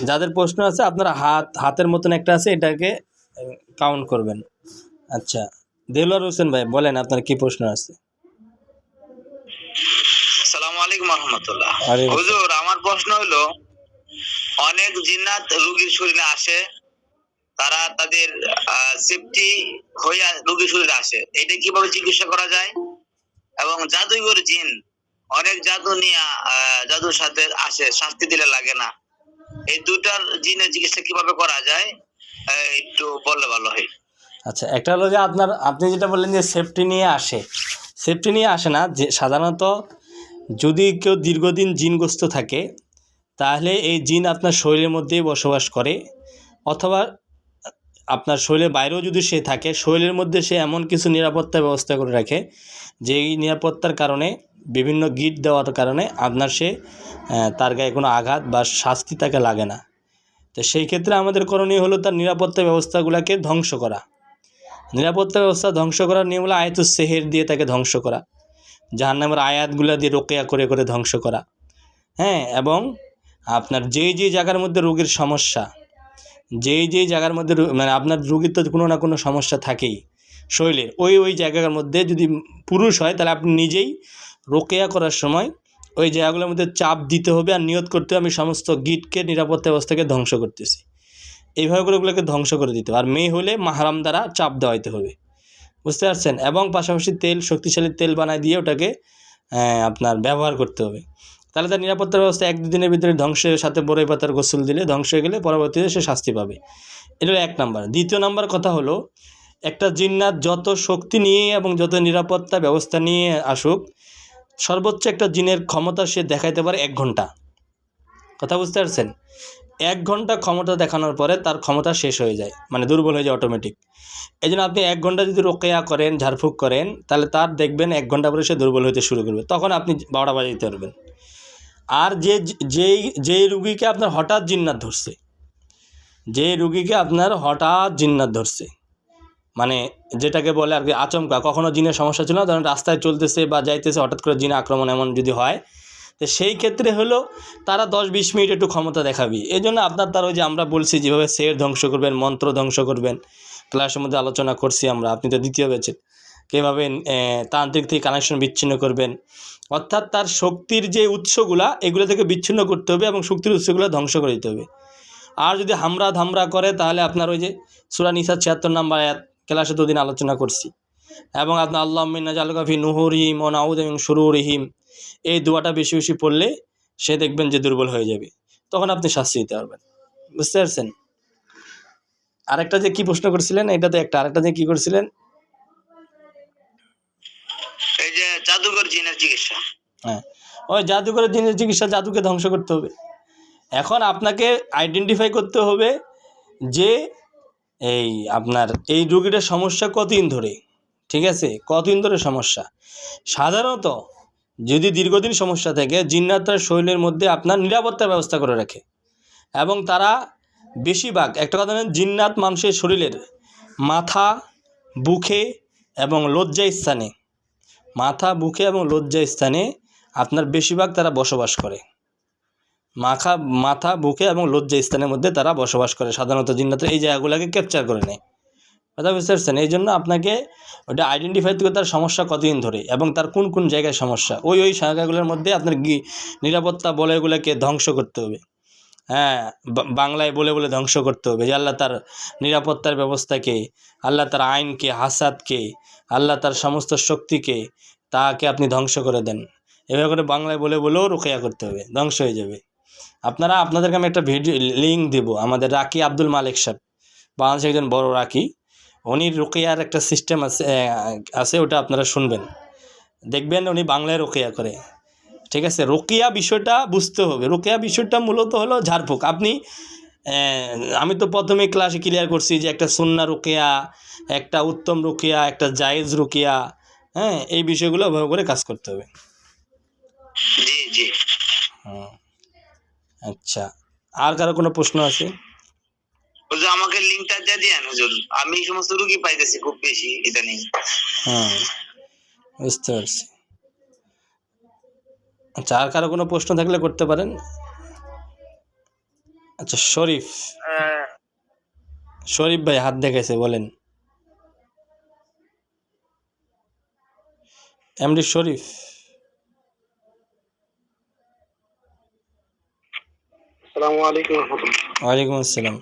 যাদের প্রশ্ন আছে আপনারা হাতের মতন একটা আছে, এটাকে কাউন্ট করবেন। আচ্ছা, দেলোয়ার হোসেন ভাই বলেন আপনার কি প্রশ্ন আছে? আসসালামু আলাইকুম রহমতুল্লাহ। ওয়ালাইকুম আসসালাম। হুজুর, আমার প্রশ্ন হলো, অনেক জিন্নাত রোগীর শরীরে আসে, তারা তাদের সেফটি হইয়া রোগীর শরীরে আসে, এটা কিভাবে চিকিৎসা করা যায়? এবং জাদুঘর জিন অনেক জাদু নিয়ে জাদুর সাথে আসে, শাস্তি দিলে লাগে না, এই দুটার জিনের চিকিৎসা কিভাবে করা যায় একটু বললে ভালো হয়। আচ্ছা, একটা হলো যে আপনি যেটা বললেন যে সেফটি নিয়ে আসে, সেফটি নিয়ে আসে না। যে সাধারণত যদি কেউ দীর্ঘদিন জিনগ্রস্ত থাকে তাহলে এই জিন আপনার শরীরের মধ্যেই বসবাস করে, অথবা আপনার শরীরের বাইরেও যদি সে থাকে, শরীরের মধ্যে সে এমন কিছু নিরাপত্তা ব্যবস্থা করে রাখে যেই নিরাপত্তার কারণে, বিভিন্ন গিট দেওয়ার কারণে আপনার তার গায়ে কোনো আঘাত বা শাস্তি তাকে লাগে না। তো সেই ক্ষেত্রে আমাদের করণীয় হলো তার নিরাপত্তা ব্যবস্থাগুলোকে ধ্বংস করা। নিরাপত্তা ব্যবস্থা ধ্বংস করার নিয়ম হলো আয়াতুস সেহের দিয়ে তাকে ধ্বংস করা, জাহান্নামের আয়াতগুলো দিয়ে রোকেয়া করে করে ধ্বংস করা। হ্যাঁ, এবং আপনার যেই জায়গার মধ্যে রোগীর সমস্যা, যেই জায়গার মধ্যে মানে আপনার রোগীর তো কোনো না কোনো সমস্যা থাকেই শরীরের, ওই জায়গার মধ্যে যদি পুরুষ হয় তাহলে আপনি নিজেই রোকেয়া করার সময় ওই জায়গাগুলোর মধ্যে চাপ দিতে হবে আর নিয়ত করতে হবে আমি সমস্ত গিটকে, নিরাপত্তা ব্যবস্থাকে ধ্বংস করতেছি। এইভাবে করে ওগুলোকে ধ্বংস করে দিতে হবে। আর মেয়ে হলে মাহরাম দ্বারা চাপ দেওয়াইতে হবে, বুঝতে পারছেন? এবং পাশাপাশি শক্তিশালী তেল বানায় দিয়ে ওটাকে আপনার ব্যবহার করতে হবে। তাহলে তার নিরাপত্তা ব্যবস্থা 1-2 দিনের ভিতরে ধ্বংসের সাথে বড়ই পাতার গোসল দিলে ধ্বংস হয়ে গেলে পরবর্তীতে সে শাস্তি পাবে। এটা হলো 1 নাম্বার। দ্বিতীয় নাম্বার কথা হলো, একটা জিন্নাত যত শক্তি নিয়ে এবং যত নিরাপত্তা ব্যবস্থা নিয়ে আসুক, সর্বোচ্চ একটা জিনের ক্ষমতা সে দেখাইতে পারে 1 ঘন্টা। কথা বুঝতে পারছেন? 1 ঘন্টা ক্ষমতা দেখানোর পরে তার ক্ষমতা শেষ হয়ে যায়, মানে দুর্বল হয়ে যায় অটোমেটিক। এই জন্য আপনি 1 ঘন্টা যদি রোকেয়া করেন, ঝাড়ফুঁক করেন, তাহলে তার দেখবেন 1 ঘন্টা পরে সে দুর্বল হতে শুরু করবে, তখন আপনি 12টা বাজাইতে পারবেন। আর যেই রুগীকে আপনার হঠাৎ জিন্নাত ধরছে, যে রুগীকে আপনার হঠাৎ জিন্নাত ধরছে, মানে যেটাকে বলে আর কি আচমকা, কখনো জিনের সমস্যা ছিল না, ধরেন রাস্তায় চলতেছে বা যাইতেছে হঠাৎ করে জিন আক্রমণ এমন যদি হয়, তো সেই ক্ষেত্রে হলো তারা 10-20 মিনিট একটু ক্ষমতা দেখাবি। এই জন্য তার ওই যে আমরা বলছি যেভাবে সের ধ্বংস করবেন, মন্ত্র ধ্বংস করবেন, ক্লাসের মধ্যে আলোচনা করছি আমরা, আপনি তো দ্বিতীয় ব্যাচের, কীভাবে তান্ত্রিক থেকে কানেকশন বিচ্ছিন্ন করবেন, অর্থাৎ তার শক্তির যে উৎসগুলা এগুলো থেকে বিচ্ছিন্ন করতে হবে এবং শক্তির উৎসগুলো ধ্বংস করে দিতে হবে। আর যদি হামরা ধামরা করে তাহলে আপনার ওই যে সূরা নিসা 76 নম্বর আয়াত, ক্লাসে দুদিন আলোচনা করছি, এবং আপনার আল্লাহুম্মা ইন্না নাজআলুকা ফি নুহুরিহিম ওয়া নাউযু মিন শুরুরিহিম, এই দোয়াটা বেশি বেশি পড়লে সে দেখবেন যে দুর্বল হয়ে যাবে, তখন আপনি শাস্তি দিতে পারবেন। বুঝতে পারছেন? আরেকটা যে কি প্রশ্ন করছিলেন, এটাতে একটা, আরেকটা যে কি করছিলেন, এই যে জাদুঘর জিনের চিকিৎসা। হ্যাঁ, ওই জাদুঘরের জিনের চিকিৎসা, জাদুকে ধ্বংস করতে হবে। এখন আপনাকে আইডেন্টিফাই করতে হবে যে এই আপনার এই রোগীটার সমস্যা কতদিন ধরে, ঠিক আছে, কতদিন ধরে সমস্যা। সাধারণত যদি দীর্ঘদিন সমস্যা থাকে, জিন্নাত তার শরীরের মধ্যে আপনার নিরাপত্তার ব্যবস্থা করে রাখে, এবং তারা বেশিরভাগ, একটা কথা জানেন, জিন্নাত মানুষের শরীরের মাথা, বুকে এবং লজ্জা স্থানে, মাথা, বুকে এবং লজ্জা স্থানে আপনার বেশিরভাগ তারা বসবাস করে। মাথা, বুকে এবং লজ্জা স্থানের মধ্যে তারা বসবাস করে। সাধারণত জিন্নাত এই জায়গাগুলোকে ক্যাপচার করে নেয়। কথা বুঝতে পারছেন? এই জন্য আপনাকে ওটা আইডেন্টিফাই করতে, তার সমস্যা কতদিন ধরে এবং তার কোন কোন জায়গায় সমস্যা, ওই জায়গাগুলোর মধ্যে আপনার নিরাপত্তা বলয়গুলোকে ধ্বংস করতে হবে। হ্যাঁ, বাংলায় বলে বলে ধ্বংস করতে হবে যে আল্লাহ তার নিরাপত্তার ব্যবস্থাকে, আল্লাহ তার আইনকে, হাসাদকে, আল্লাহ তার সমস্ত শক্তিকে, তাকে আপনি ধ্বংস করে দেন। এভাবে করে বাংলায় বলে বলেও রুকিয়া করতে হবে, ধ্বংস হয়ে যাবে। আপনাদেরকে আমি একটা ভিডিও লিঙ্ক দেবো, আমাদের রাকি আব্দুল মালিক সাহেব, বাংলাদেশের একজন বড় রাকি, উনি রুকিয়ার একটা সিস্টেম আছে, ওটা আপনারা শুনবেন, দেখবেন উনি বাংলায় রুকিয়া করে। ঠিক আছে, রুকিয়া বিষয়টা বুঝতে হবে। রুকিয়া বিষয়টা মূলত হলো ঝাড়ফুঁক। আমি তো প্রথমে ক্লাসে ক্লিয়ার করছি যে একটা সুন্নাহ রুকিয়া, একটা উত্তম রুকিয়া, একটা জায়েজ রুকিয়া। হ্যাঁ, এই বিষয়গুলো ভালো করে কাজ করতে হবে। জি জি। আচ্ছা, আর কারো কোনো প্রশ্ন আছে? হুজুর, আমাকে লিংকটা দিয়ে দেন হুজুর, আমি এই সমস্ত রোগী পাইতেছি খুব বেশি ইদানিং। বুঝতে পারছি। আচ্ছা, আর কারো কোনো প্রশ্ন থাকলে করতে পারেন। আচ্ছা, শরীফ শরীফ ভাই হাত দেখাইছে, বলেন। এমডি শরীফ। আসসালামু আলাইকুম রহমতুল্লাহ। ওয়ালাইকুম আসসালাম।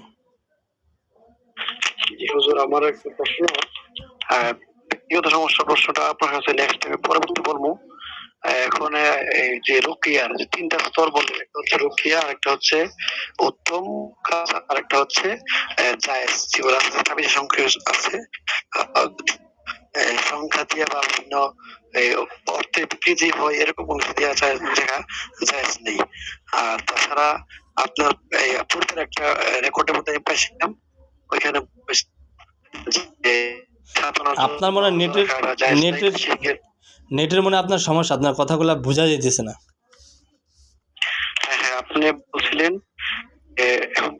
জি হুজুর, আমার একটা প্রশ্ন, ব্যক্তিগত সমস্যা, প্রশ্নটা আপনার কাছে নেক্সট টাইমে পরবর্তী বলবো। এখন এই যে রুকিয়ার যে তিনটা স্তর বললেন, একটা হচ্ছে রুকিয়া, আরেকটা হচ্ছে উত্তম কাজ, আরেকটা হচ্ছে জায়েজ, যেগুলো আছে তাবিজ সংখ্যা আছে, সংখ্যা দিয়ে বা বিভিন্ন অর্থে বিক্রি হয় এরকম কোনো দেওয়া দেখা জায়েজ নেই। আর তাছাড়া আপনার এই পূর্বের একটা রেকর্ডের মধ্যে আমি পাইছিলাম, ওইখানে যে আপনার মনে হয় নেটের মনে হয় আপনার সমস্যা, আপনার কথাগুলো বোঝা যাইতেছে না। হ্যাঁ হ্যাঁ, আপনি বলছিলেন এখন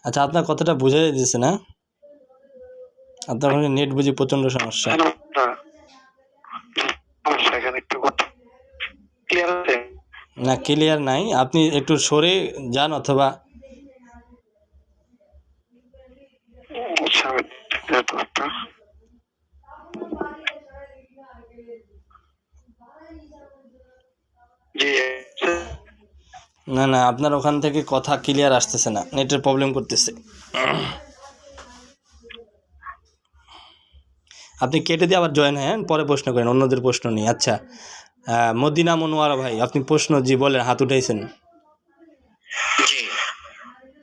আচ্ছা, আপনার কথাটা বোঝা যাইতেছে না, আপনার ওখানে নেট বুঝি প্রচণ্ড সমস্যা। সমস্যা এখানে একটু ক্লিয়ার আছে? না, ক্লিয়ার নাই, আপনি একটু সরে যান অথবা আচ্ছা, আমি নেটওয়ার্কটা জি না না, আপনার ওখান থেকে কথা ক্লিয়ার আসতেছে না, নেটের প্রবলেম করতেছে। আপনি কেটে দিয়ে আবার জয়েন হ্যাঁ, পরে প্রশ্ন করেন, অন্যদের প্রশ্ন নেই। আচ্ছা, মদিনা মনোয়ারা ভাই, আপনি প্রশ্ন জি বলেন, হাত উঠাইছেন। জি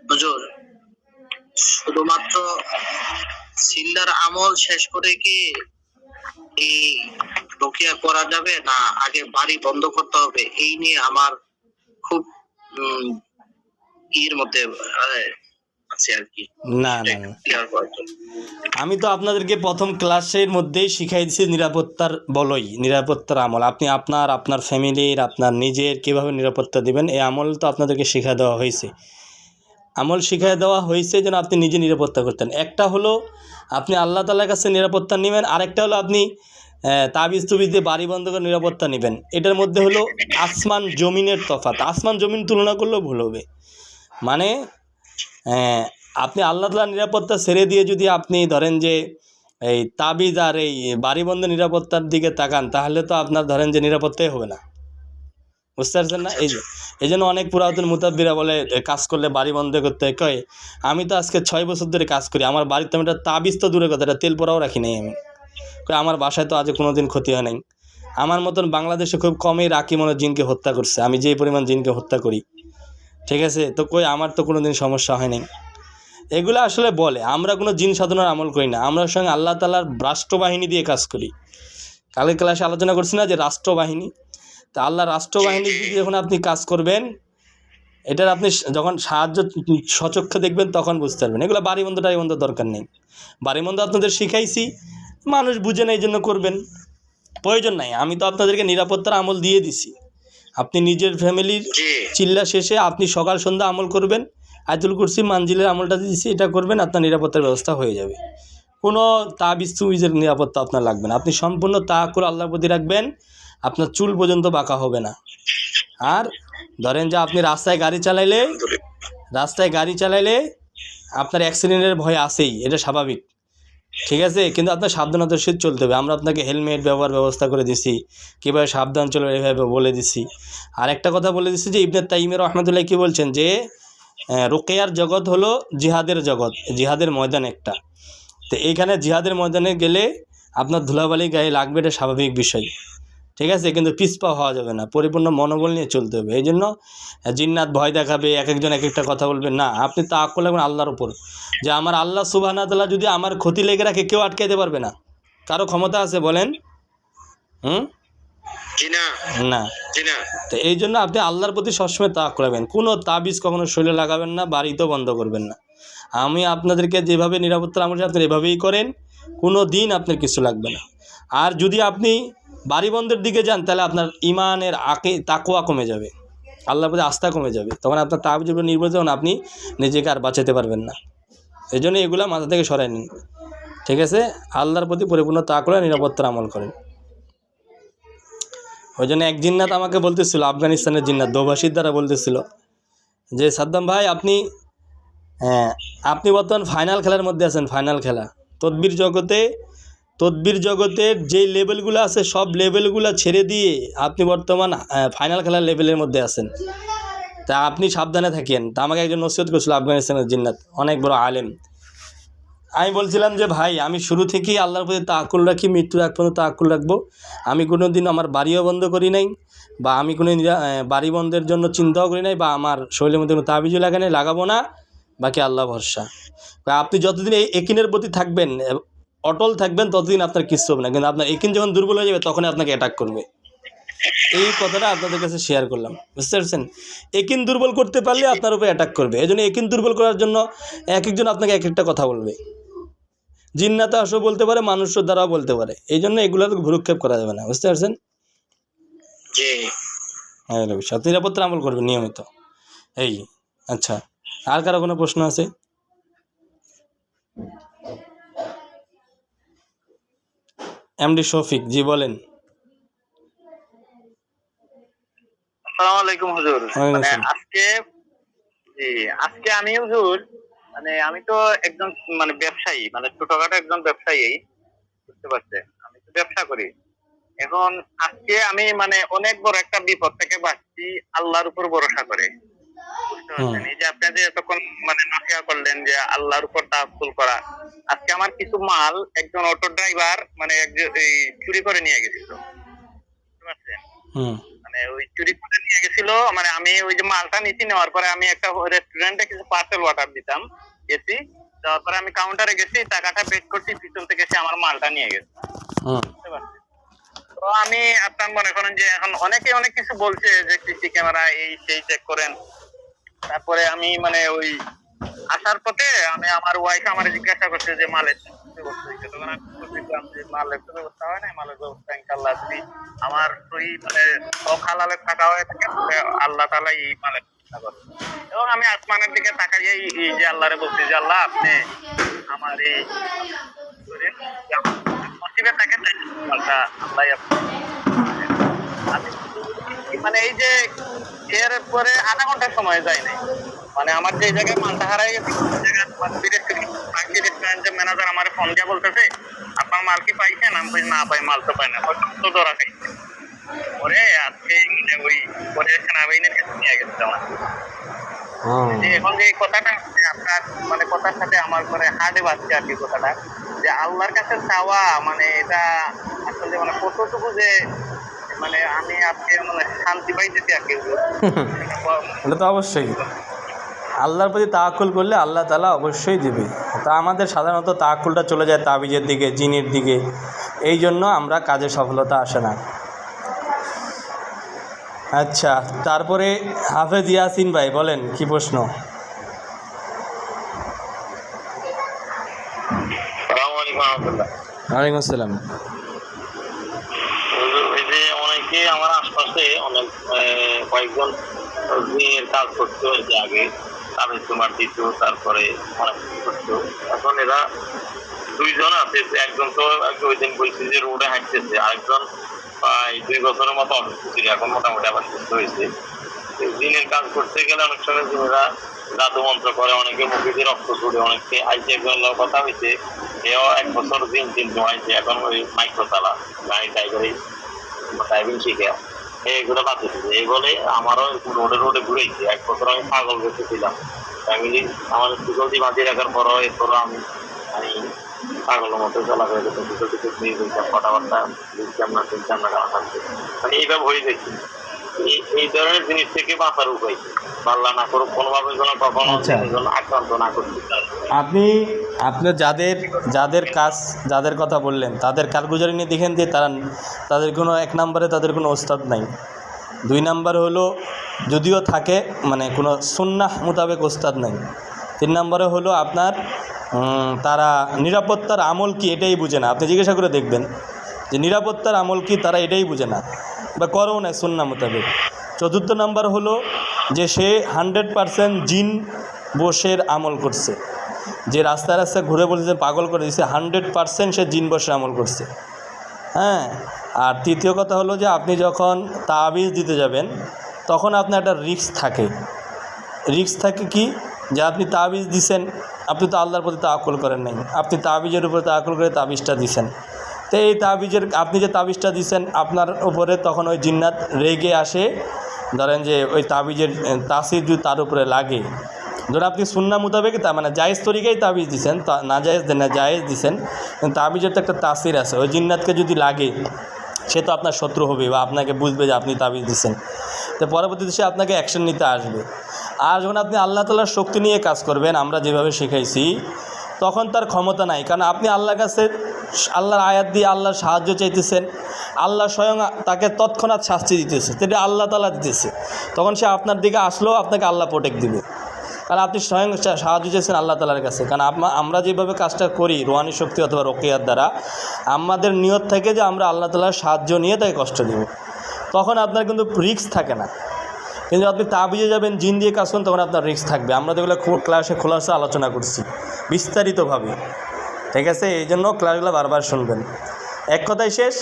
হুজুর, শুধুমাত্র সিল্লার আমল শেষ করে কি এই রোকিয়া করা যাবে, না আগে বাড়ি বন্ধ করতে হবে? এই নিয়ে আমার খুব এর মধ্যে আছে আর কি। না না না, আমি তো আপনাদেরকে প্রথম ক্লাসের মধ্যেই শিখাই দিয়েছি নিরাপত্তার বলই, নিরাপত্তার আমল। আপনি আপনার ফ্যামিলির, আপনার নিজের কীভাবে নিরাপত্তা দিবেন, এই আমল তো আপনাদেরকে শিখা দেওয়া হয়েছে। আমল শিখাই দেওয়া হয়েছে যেন আপনি নিজে নিরাপত্তা করতেন। একটা হলো আপনি আল্লাহ তাআলার কাছে নিরাপত্তা নেবেন, আরেকটা হলো আপনি তাবিজ তুবিজ দিয়ে বাড়ি বন্ধ করে নিরাপত্তা নেবেন। এটার মধ্যে হলো আসমান জমিনের তফাৎ। আসমান জমিন তুলনা করলেও ভুল হবে। মানে আপনি আল্লাহ তাআলার নিরাপত্তা ছেড়ে দিয়ে যদি আপনি ধরেন যে এই তাবিজ আর এই বাড়ি বন্ধ নিরাপত্তার দিকে তাকান, তাহলে তো আপনার ধরেন যে নিরাপত্তাই হবে না। বুঝতে পারছেন না? এই জন্য অনেক পুরাতন মুতাব্বিরা বলে কাজ করলে বাড়ি বন্ধ করতে কয়। আমি তো আজকে 6 বছর ধরে কাজ করি, আমার বাড়িতে আমি একটা তাবিজ তো দূরের কথা, তেল পোড়াও রাখি নাই আমি। আমার বাসায় তো আজ কোনো দিন ক্ষতি হয় নাই। আমার মতন বাংলাদেশে খুব কমই রাখি মনে জিনকে হত্যা করছে, আমি যে পরিমাণ জিনকে হত্যা করি, ঠিক আছে? তো আমার তো কোনো দিন সমস্যা হয় নাই। এগুলো আসলে বলে, আমরা কোনো জিন সাধনার আমল করি না, আমরা সঙ্গে আল্লাহ তাআলার রাষ্ট্রবাহিনী দিয়ে কাজ করি। কালকে ক্লাসে আলোচনা করছি না যে রাষ্ট্রবাহিনী, তা আল্লাহ রাষ্ট্রবাহিনী দিয়ে যখন আপনি কাজ করবেন, এটার আপনি যখন সাহায্য সচক্ষে দেখবেন তখন বুঝতে পারবেন। এগুলো বাড়ি বন্ধ দরকার নেই। বাড়ি বন্ধ আপনাদের শিখাইছি, মানুষ বুঝে না, এই জন্য করবেন, প্রয়োজন নাই। আমি তো আপনাদেরকে নিরাপত্তার আমল দিয়ে দিছি। আপনি নিজের ফ্যামিলির চিল্লা শেষে আপনি সকাল সন্ধ্যা আমল করবেন, আয়াতুল কুরসি মানজিলের আমলটা দিয়েছি, এটা করবেন, আপনার নিরাপত্তার ব্যবস্থা হয়ে যাবে। কোনো তাবিজ তুবিজের নিরাপত্তা আপনার লাগবে না। আপনি সম্পূর্ণ তাওয়াক্কুল আল্লাহর প্রতি রাখবেন, আপনার চুল পর্যন্ত বাঁকা হবে না। আর ধরেন যে আপনি রাস্তায় গাড়ি চালাইলে আপনার অ্যাক্সিডেন্টের ভয় আছেই, এটা স্বাভাবিক, ঠিক আছে? কিন্তু আপনার সাবধানতার সহিত চলতে হবে। আমরা আপনাকে হেলমেট ব্যবস্থা করে দিছি, কীভাবে সাবধান চলবে এভাবে বলে দিছি। আর একটা কথা বলে দিছি যে ইবনে তাইমিয়া রাহমাতুল্লাহ কী বলছেন, যে রুকিয়ার জগৎ হলো জিহাদের জগৎ, জিহাদের ময়দান একটা। তো এইখানে জিহাদের ময়দানে গেলে আপনার ধুলাবালি গায়ে লাগবে, এটা স্বাভাবিক বিষয়, ঠিক আছে? কিন্তু পিছপা হওয়া যাবে না, পরিপূর্ণ মনোবল নিয়ে চলতে হবে। এই জন্য জিন্নাত ভয় দেখাবে, এক একজন এক একটা কথা বলবে না, আপনি তাওয়াক্কুল রাখবেন আল্লাহর উপর, যে আমার আল্লাহ সুবহানাহু ওয়া তাআলা যদি আমার ক্ষতি লেগে রাখে, কেউ আটকাইতে পারবে না। কারো ক্ষমতা আছে বলেন? না। তো এই জন্য আপনি আল্লাহর প্রতি সবসময় তাওয়াক্কুল রাখবেন। কোনো তাবিজ কখনো শরীরে লাগাবেন না, বাড়িতেও বন্ধ করবেন না। আমি আপনাদেরকে যেভাবে নিরাপত্তার আমল আপনি এভাবেই করেন, কোনো দিন আপনার কিছু লাগবে না। আর যদি আপনি বাড়ি বন্ধের দিকে যান, তাহলে আপনার ইমানের তাকওয়া কমে যাবে, আল্লাহর প্রতি আস্থা কমে যাবে, তখন আপনার তাবিজের উপর নির্ভর, যখন আপনি নিজেকে আর বাঁচাতে পারবেন না। এই জন্য এগুলো মাথা থেকে সরাই নিন, ঠিক আছে? আল্লাহর প্রতি পরিপূর্ণ তাকওয়া নিরাপত্তার আমল করেন। ওই জন্য এক জিন্নাত আমাকে বলতেছিল, আফগানিস্তানের জিন্নাত দোভাষীর দ্বারা বলতেছিল যে সাদ্দাম ভাই আপনি হ্যাঁ আপনি বর্তমান ফাইনাল খেলার মধ্যে আছেন, ফাইনাল খেলা তদবির জগতের যেই লেভেলগুলো আছে সব লেভেলগুলো ছেড়ে দিয়ে আপনি বর্তমান ফাইনাল খেলার লেভেলের মধ্যে আছেন। তা আপনি সাবধানে থাকেন। তা আমাকে একজন নসিহত করেছিল আফগানিস্তানের জিন্নাত, অনেক বড় আলেম। আমি বলছিলাম যে ভাই আমি শুরু থেকেই আল্লাহর প্রতি তাওয়াক্কুল রাখি, মৃত্যুর আগ পর্যন্ত তাওয়াক্কুল রাখবো। আমি কোনো দিন আমার বাড়িও বন্ধ করি নাই, বা আমি কোনো বাড়ি বন্ধের জন্য চিন্তাও করি নাই, বা আমার শরীরের মধ্যে কোনো তাবিজও লাগাই নাই, লাগাবো না, বাকি আল্লাহ ভরসা। আপনি যতদিন এই একিনের প্রতি থাকবেন, অটল থাকবেন, ততদিন আপনার কিচ্ছু হবে না। কিন্তু আপনার একিন যখন দুর্বল হয়ে যাবে তখনই আপনাকে অ্যাটাক করবে। এই কথাটা আপনাদের কাছে শেয়ার করলাম, বুঝতে পারছেন? একিন দুর্বল করতে পারলে আপনার উপরে অ্যাটাক করবে। এই জন্য একিন দুর্বল করার জন্য এক একজন আপনাকে এক একটা কথা বলবে। জিন্নাতে আসো বলতে পারে, মানুষের দ্বারাও বলতে পারে। এই জন্য এগুলো ভ্রুক্ষেপ করা যাবে না, বুঝতে পারছেন? জি। হ্যাঁ সাথে নিরাপত্তা আমল করবে নিয়মিত। এই আচ্ছা, আর কারো কোনো প্রশ্ন আছে? এমডি শফিক জি বলেন। আসসালামু আলাইকুম হুজুর। ওয়ালাইকুম মানে আসসালাম। আজকে আমি হুজুর, মানে আমি তো একজন মানে ব্যবসায়ী, মানে ছোটখাটো একজন ব্যবসায়ী, বুঝতে পারছেন? আমি তো ব্যবসা করি। এখন আজকে আমি মানে অনেক বড় একটা বিপদ থেকে বাঁচছি আল্লাহর উপর ভরসা করে, বুঝতে পারছেন? এই যে আপনি যে এতক্ষণ মানে নসিহত করলেন যে আল্লাহর উপর তাওয়াক্কুল করা। আজকে আমার কিছু মাল একজন অটো ড্রাইভার মানে এই চুরি করে নিয়ে গেছিল, বুঝতে পারছেন? মানে ওই চুরি করে নিয়ে গেছিল। মানে আমি ওই যে মালটা নিচে নেওয়ার পরে আমি একটা রেস্টুরেন্টে কিছু পার্সেল অর্ডার দিতাম, গেছি, যাওয়ার পরে আমি কাউন্টারে গেছি, টাকাটা পেড করছি, পিছন থেকে সে আমার মালটা নিয়ে গেছে, বুঝতে পারছেন? তো আমি আপনার মনে করেন যে এখন অনেকে অনেক কিছু বলছে যে সিসি ক্যামেরা এই সেই চেক করেন। তারপরে আমি মানে ওই আসার পথে আমি আমার ওয়াইফ আমার জিজ্ঞাসা করছে যে মালের ব্যবস্থা হয়েছে, তখন আমি বলছিলাম যে মালের তো ব্যবস্থা হয় নাই, মালের ব্যবস্থা ইনশাআল্লাহ যদি আমার ওই মানে সব হালালে থাকা হয়ে থাকে তাহলে আল্লাহ তাআলা এই মালের ব্যবস্থা করবে। এবং আমি আসমানের দিকে তাকাইয়ে এই যে আল্লাহরে বলছি যে আল্লাহ আপনি আমার এই নসিবে থাকে মালটা আল্লাহ আমি মানে এই যে এর পরে আধা ঘন্টা সময় যায় নাই, মানে আমার যে জায়গায় মালটা হারাই গেছে রেস্টুরেন্টের ম্যানেজার আমার ফোন দিয়ে বলতেছে আপনার মাল কি পাইছেন? আমি বলছি না পাই, মাল তো পাই না, তো ধরা খাইছে। পরে আজকে ওই পরে সেনাবাহিনীর কাছে নিয়ে গেছে আমার। এখন যে কথাটা আপনার মানে কথার সাথে আমার পরে হার্টে বাজছে আর কি কথাটা, যে আল্লাহর কাছে চাওয়া মানে এটা আসলে মানে কতটুকু যে মানে আমি আজকে মানে শান্তি পাইতেছি আর কি। এটা তো অবশ্যই আল্লাহর প্রতি তাওয়াক্কুল করলে আল্লাহ তাআলা অবশ্যই দেবে। তা আমাদের সাধারণত তাওয়াক্কুলটা চলে যায় তাবিজের দিকে, জিনের দিকে, এই জন্য আমরা কাজে সফলতা আসে না। আচ্ছা, তারপরে হাফেজ ইয়াসিন ভাই বলেন কি প্রশ্ন? ওয়ালাইকুম আসসালাম। এই যে অনেকে আমার আশপাশে অনেক কয়েকজন জিনের কাজ করতো যে আগে তাদের তোমার দিত, তারপরে অনেক কিছু করতো। এখন এরা দুইজন আছে, একজন তো ওই দিন বলছে যে রোডে হাঁটতেছে, আরেকজন প্রায় 2 বছরের মতো অসুস্থ ছিল, এখন মোটামুটি আবার সুস্থ হয়েছে। জিনের কাজ করতে গেলে অনেক সময় জিনেরা জাদু মন্ত্র করে, অনেকে মুখে দিয়ে রক্ত ছুড়ে, অনেকে আইসে একজন কথা হয়েছে এও 1 বছর জিন হয়েছে, এখন ওই মাইক্রো চালা গাড়ি ড্রাইভিং শিখে এগুলো বাদ দিচ্ছে। এই বলে আমারও রোডে ঘুরেছি, 1 বছর আমি পাগল বেঁচেছিলাম। ফ্যামিলি আমার সুযোগ বাঁধিয়ে রাখার পরও এরপরও আমি পাগলের মতো চলাফেরা করতাম, কিছু নিয়ে বলতাম, কথাবার্তা বুঝতাম না, চিনতাম না, গান থাকছে, মানে এইভাবে হয়ে যাচ্ছি। এই ধরনের জিনিস থেকে বাঁচার উপায় আল্লাহ না করুক কোনোভাবে যেন কখনো আক্রান্ত না করতে। আপনি যাদের কথা বললেন তাদের কারগুজারি নিয়ে দেখেন যে তাদের কোনো 1 নম্বরে তাদের কোনো ওস্তাদ নাই। 2 নম্বর হলো যদিও থাকে মানে কোনো সুন্নাহ মোতাবেক ওস্তাদ নাই। 3 নম্বরে হলো আপনার তারা নিরাপত্তার আমল কি এটাই বুঝে না। আপনি জিজ্ঞাসা করে দেখবেন যে নিরাপত্তার আমল কি, তারা এটাই বুঝে না বা করেও না সুন্নাহ মোতাবেক। 4 নম্বর হলো যে সে 100% জিন বশের আমল করছে, যে রাস্তায় রাস্তায় ঘুরে বলছে পাগল করে দিচ্ছে, 100% সে জিন বশের আমল করছে। হ্যাঁ, আর 3য় কথা হলো যে আপনি যখন তাবিজ দিতে যাবেন তখন আপনার একটা রিস্ক থাকে। রিস্ক থাকে কি, যে আপনি তাবিজ দিছেন, আপনি তো আল্লাহর প্রতি তাওয়াক্কুল করেন নাই, আপনি তাবিজের উপরে তাওয়াক্কুল করে তাবিজটা দিছেন। তো এই তাবিজের আপনি যে তাবিজটা দিছেন আপনার উপরে তখন ওই জিন্নাত রেগে আসে, ধরেন যে ওই তাবিজের তাসির যদি তার উপরে লাগে, ধরুন আপনি সুন্নাহ মোতাবেক তা মানে জায়েজ তরিকায় তাবিজ দিছেন, না জায়েজ দেন না জায়েজ দিছেন, কিন্তু তাবিজের তো একটা তাসির আছে, ওই জিন্নাতকে যদি লাগে সে তো আপনার শত্রু হবে বা আপনাকে বুঝবে যে আপনি তাবিজ দিচ্ছেন, তো পরবর্তীতে সে আপনাকে অ্যাকশন নিতে আসবে। আর যখন আপনি আল্লাহ তাআলার শক্তি নিয়ে কাজ করবেন, আমরা যেভাবে শিখাইছি, তখন তার ক্ষমতা নাই, কারণ আপনি আল্লাহর কাছে আল্লাহর আয়াত দিয়ে আল্লাহর সাহায্য চাইতেছেন, আল্লাহ স্বয়ং তাকে তৎক্ষণাৎ শাস্তি দিতেছে, সেটা আল্লাহ তাআলা দিতেছে, তখন সে আপনার দিকে আসলেও আপনাকে আল্লাহ প্রোটেক্ট দিবে, কারণ আপনি স্বয়ং সাহায্য চেয়েছেন আল্লাহ তাআলার কাছে। কারণ আমরা যেভাবে কাজটা করি রুহানি শক্তি অথবা রুকিয়ার দ্বারা, আমাদের নিয়ত থেকে যে আমরা আল্লাহ তাআলার সাহায্য নিয়ে তাকে কষ্ট দেব, তখন আপনার কিন্তু রিস্ক থাকে না। কিন্তু আপনি তাবিজে যাবেন, জিন দিয়ে কাজ করেন, তখন আপনার রিস্ক থাকবে। আমরা যেগুলো ক্লাসে খোলাসা আলোচনা করছি বিস্তারিতভাবে, ঠিক আছে? এই জন্য ক্লাসগুলো বারবার শুনবেন। এক কথায় শেষ,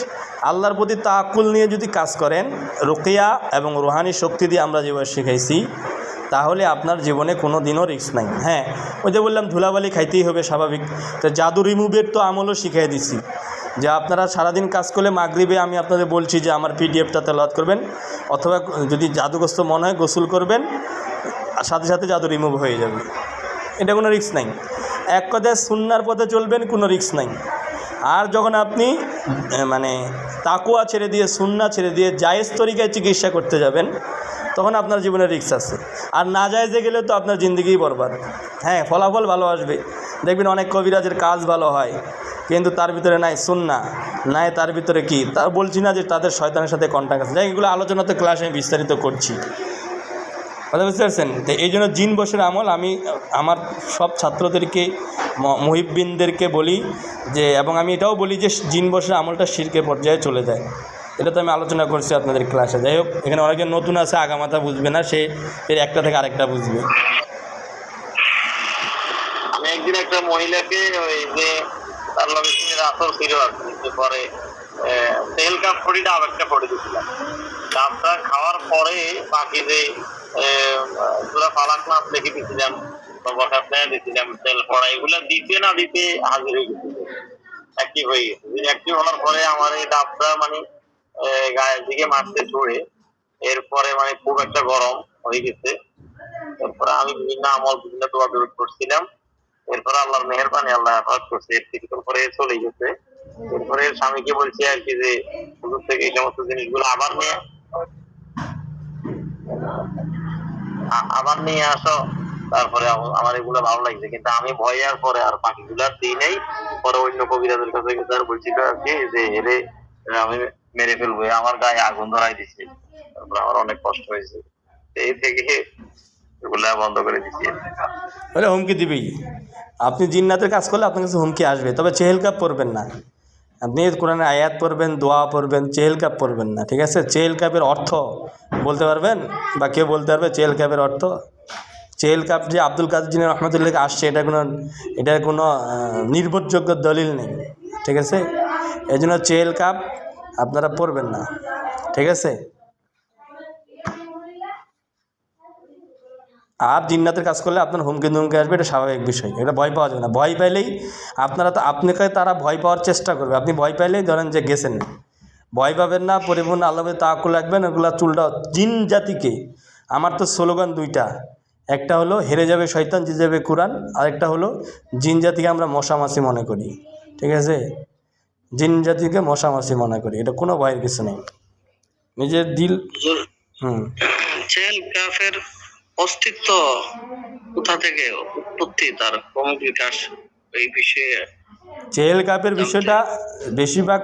আল্লাহর প্রতি তাওয়াক্কুল নিয়ে যদি কাজ করেন, রুকিয়া এবং রুহানি শক্তি দিয়ে আমরা যেভাবে শিখাইছি, তাহলে আপনার জীবনে কোনো দিনও রিস্ক নাই। হ্যাঁ, ওই যে বললাম ধুলাবালি খাইতেই হবে স্বাভাবিক, তো জাদু রিমুভের তো আমলও শিখিয়ে দিচ্ছি, যে আপনারা সারাদিন কাজ করলে মাগরিবে আমি আপনাদের বলছি যে আমার পিডিএফটা তেলাওয়াত করবেন, অথবা যদি জাদুগ্রস্ত মনে হয় গোসল করবেন, আর সাথে সাথে জাদু রিমুভ হয়ে যাবে, এটা কোনো রিস্ক নাই। এক কথায় সুন্নাহর পথে চলবেন, কোনো রিস্ক নাই। আর যখন আপনি মানে তাকওয়া ছেড়ে দিয়ে, সুন্নাহ ছেড়ে দিয়ে জায়েজ তরিকায় চিকিৎসা করতে যাবেন, তখন আপনার জীবনে রিস্ক আছে। আর না জায়েজে গেলে তো আপনার জিন্দগিই বরবাদ। হ্যাঁ, ফলাফল ভালো আসবে, দেখবেন অনেক কবিরাজের কাজ ভালো হয়, কিন্তু তার ভিতরে নাই সুন্নাহ, নাই তার ভিতরে কি, তা বলছি না যে তাদের শয়তানের সাথে কন্ট্যাক্ট আছে, যাই এগুলো আলোচনাতে ক্লাসে আমি বিস্তারিত করছি, কথা বুঝতে পারছেন? তো এই জন্য জিন বশের আমল আমি আমার সব ছাত্রদেরকে, মুহিব্বিনদেরকে বলি যে, এবং আমি এটাও বলি যে জিন বশের আমলটা শিরকের পর্যায়ে চলে যায়। এটা তো আমি আলোচনা করছি আপনাদের ক্লাসে। যাই হোক, এখানে অনেকজন নতুন আছে, আগামাথা বুঝবে না, সে এর একটা থেকে আরেকটা বুঝবে। আমি একদিন একটা মহিলাকে ওই যে তার লগে সিনের আসর ছিল আর কি, যে পরে তেল কাপ পড়ি ডাব একটা পড়ে দিয়েছিলাম। ডাবটা খাওয়ার পরে বাকি যে পুরা ফালাক মাছ রেখে দিয়েছিলাম, বসার প্লেয়ার দিয়েছিলাম, তেল পড়া, এগুলা দিতে না দিতে হাজির হয়ে গেছিল, অ্যাক্টিভ হয়ে গেছে। অ্যাক্টিভ হওয়ার পরে আমার এই ডাবটা মানে গায়ের দিকে মারতে ছুড়ে, এরপরে মানে খুব একটা গরম হয়ে গেছে। তারপরে আমি বিভিন্ন আমল, বিভিন্ন দোয়া দরুদ করছিলাম, এরপরে আল্লাহর মেহেরবানি, আল্লাহ হেফাজত করছে, কিছুক্ষণ পরে চলে গেছে। এরপরে স্বামীকে বলছি আর কি যে হুজুর থেকে এই সমস্ত জিনিসগুলো আবার নিয়ে আসো, তারপরে আমার এগুলো ভালো লাগছে, কিন্তু আমি ভয় আর পরে আর বাকিগুলো দিই নাই। পরে অন্য কবিরাজের কাছে গেছে আর বলছিল আর কি যে এরে আমি মেরে ফেলবো, আমার গায়ে আগুন ধরাই দিছে। তারপরে আমার অনেক কষ্ট হয়েছে, এই থেকে এগুলা বন্ধ করে দিচ্ছি। বলে হুমকি দিবেই, আপনি জিন্নাতের কাজ করলে আপনার কাছে হুমকি আসবে, তবে চেহেল কাপ পড়বেন না। আপনি কোরআনের আয়াত পড়বেন, দোয়া পড়বেন, চেহেল কাপ পড়বেন না, ঠিক আছে? চেহেল কাপের অর্থ বলতে পারবেন বা কেউ বলতে পারবে চেহেল কাপের অর্থ? চেহেল কাপ যে আব্দুল কাদের জিলানী রহমতুল্লাহ আসছে, এটার কোনো নির্ভরযোগ্য দলিল নেই, ঠিক আছে? এই জন্য চেহেল কাপ আপনারা পড়বেন না, ঠিক আছে? আর জিন্নাতের কাজ করলে আপনার হুমকি দুমকি আসবে, এটা স্বাভাবিক বিষয়, এটা ভয় পাওয়া যাবে না। ভয় পাইলেই আপনাকে তারা ভয় পাওয়ার চেষ্টা করবে, আপনি ভয় পাইলেই ধরেন যে গেছেন, ভয় পাবেন না, পরিপূর্ণ আল্লাহর তাওয়াক্কুল রাখবেন। ওগুলো চুলটা জিন জাতিকে, আমার তো স্লোগান দুইটা, একটা হলো হেরে যাবে শয়তান, জিতে যাবে কোরআন, আরেকটা হলো জিন জাতিকে আমরা মশামাছি মনে করি, ঠিক আছে? জিন জাতিকে মশামাছি মনে করি, এটা কোনো ভয়ের কিছু নেই, নিজের দিল। চেহেল কাফের অস্তিত্ব কোথা থেকে উৎপত্তি, তার ক্রমিক বিকাশ, এই বিষয়ে চেহেল কাপের বিষয়টা বেশিরভাগ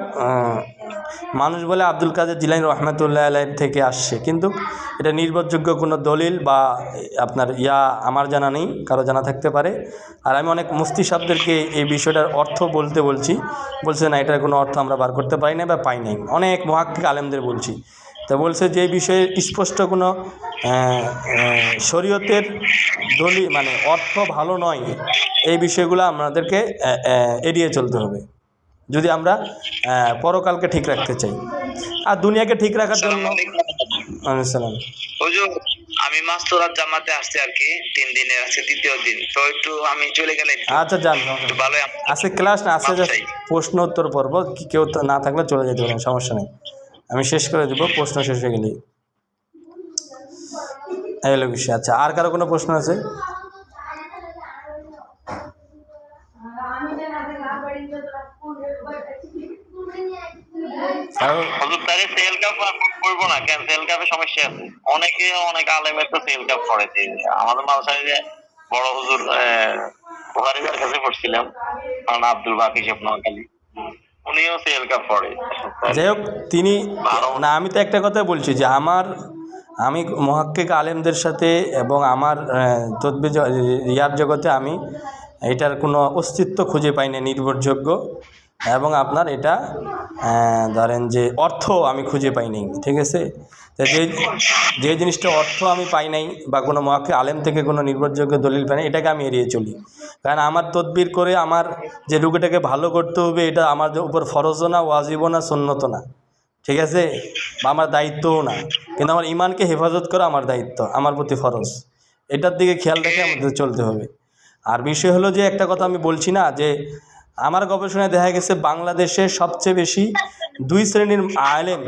মানুষ বলে আব্দুল কাদের জিলানী রহমতুল্লাহ আলাইহি থেকে আসছে, কিন্তু এটা নির্ভরযোগ্য কোনো দলিল বা আপনার আমার জানা নেই, কারো জানা থাকতে পারে। আর আমি অনেক মুফতি সাহেবদেরকে এই বিষয়টার অর্থ বলছে না, এটার কোনো অর্থ আমরা বার করতে পারি না বা পাই নাই। অনেক মুহাক্কিক আলেমদের বলছি, তা বলছে যে বিষয়ে স্পষ্ট কোনো শরীয়তের দলিল মানে অর্থ ভালো নয়, এই বিষয়গুলো আমাদেরকে এড়িয়ে চলতে হবে যদি আমরা পরকালকে ঠিক রাখতে চাই। আর দুনিয়াকে ঠিক রাখার জন্য। হুজুর, আমি আমি মাস্তুরাত জামাতে আসছি আর কি, 3 দিনের আছে দ্বিতীয় দিন, তো একটু আমি চলে গেলে আচ্ছা যান, একটু ভালোই আজকে ক্লাস না, আজকে মাপ জাস্ট চাই। প্রশ্ন উত্তর পর্ব, কেউ না থাকলে চলে যেতে পারেন, সমস্যা নেই, আমি শেষ করে দেবো প্রশ্ন শেষ হয়ে গেলেই। এই হলো বিষয়। আচ্ছা, আর কারো কোনো প্রশ্ন আছে? হুজুর তারে সেল কাপ করব না কেন? সেল কাপে সমস্যা আছে, অনেক আলেমের তো সেল কাপ করে। আমাদের মাদ্রাসায় যে বড় হুজুর বুখারীর কাছে পড়ছিলাম, কারণ আব্দুল বাকি সাহেব নোয়াখালী, উনিও সেল কাপ পড়ে। যাই হোক, তিনি না, আমি তো একটা কথা বলছি যে আমি মুহাক্কিক আলেমদের সাথে এবং আমার তদবির রিয়ার জগতে আমি এটার কোনো অস্তিত্ব খুঁজে পাই না নির্ভরযোগ্য, এবং আপনার এটা ধরেন যে অর্থ আমি খুঁজে পাই নাই, ঠিক আছে? তো যে জিনিসটা অর্থ আমি পাই নাই বা কোনো মুহাক্কিক আলেম থেকে কোনো নির্ভরযোগ্য দলিল পাই না, এটাকে আমি এড়িয়ে চলি। কারণ আমার তদবির করে আমার যে রোগীটাকে ভালো করতে হবে, এটা আমার উপর ফরজও না, ওয়াজিবও না, সুন্নতও না, ঠিক আছে? বা আমার দায়িত্বও না, কিন্তু আমার ইমানকে হেফাজত করা আমার দায়িত্ব, আমার প্রতি ফরজ। এটার দিকে খেয়াল রেখে আমাদের চলতে হবে। আর বিষয় হলো যে, একটা কথা আমি বলছি না যে আমার গবেষণায় দেখা গেছে বাংলাদেশে সবচেয়ে বেশি 2 শ্রেণীর আলেম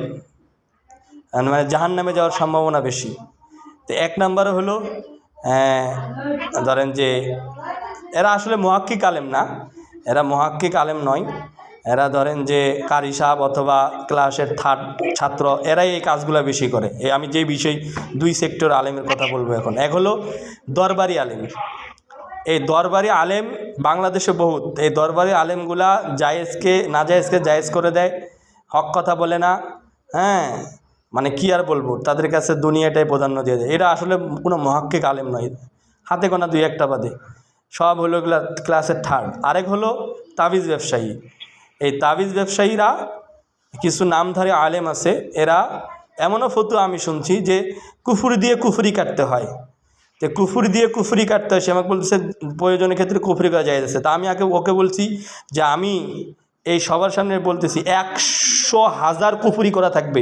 মানে জাহান্নামে যাওয়ার সম্ভাবনা বেশি। তো 1 নম্বরে হলো ধরেন যে এরা আসলে মুহাক্কিক আলেম না, এরা মুহাক্কিক আলেম নয়, এরা ধরেন যে কারি সাহেব অথবা ক্লাসের 3rd ছাত্র, এরাই এই কাজগুলো বেশি করে। আমি যে বিষয় 2 সেক্টর আলেমের কথা বলবো এখন। এক হলো দরবারি আলেম। এই দরবারি আলেম বাংলাদেশে বহুত। এই দরবারি আলেমগুলা জায়েজকে নাজায়েজকে জায়েজ করে দেয়, হক কথা বলে না, হ্যাঁ, মানে কি আর বলবো, তাদের কাছে দুনিয়াটাই প্রাধান্য দিয়ে দেয়। এরা আসলে কোনো মুহাক্কিক আলেম নয়, হাতে গোনা 2-1টা বাদে, সব হলো এগুলো ক্লাসের 3rd। আরেক হলো তাবিজ ব্যবসায়ী। এই তাবিজ ব্যবসায়ীরা কিছু নামধারী আলেম আছে, এরা এমনও ফতোয়া আমি শুনছি যে কুফরি দিয়ে কুফরি কাটতে হয়। তো কুফরি দিয়ে কুফরি কাটতে হয়, সে আমাকে বলতেছে প্রয়োজনের ক্ষেত্রে কুফরি করা যায় যাচ্ছে। তা আমি ওকে বলছি যে আমি এই সবার সামনে বলতেছি 100,000 কুফরি করা থাকবে,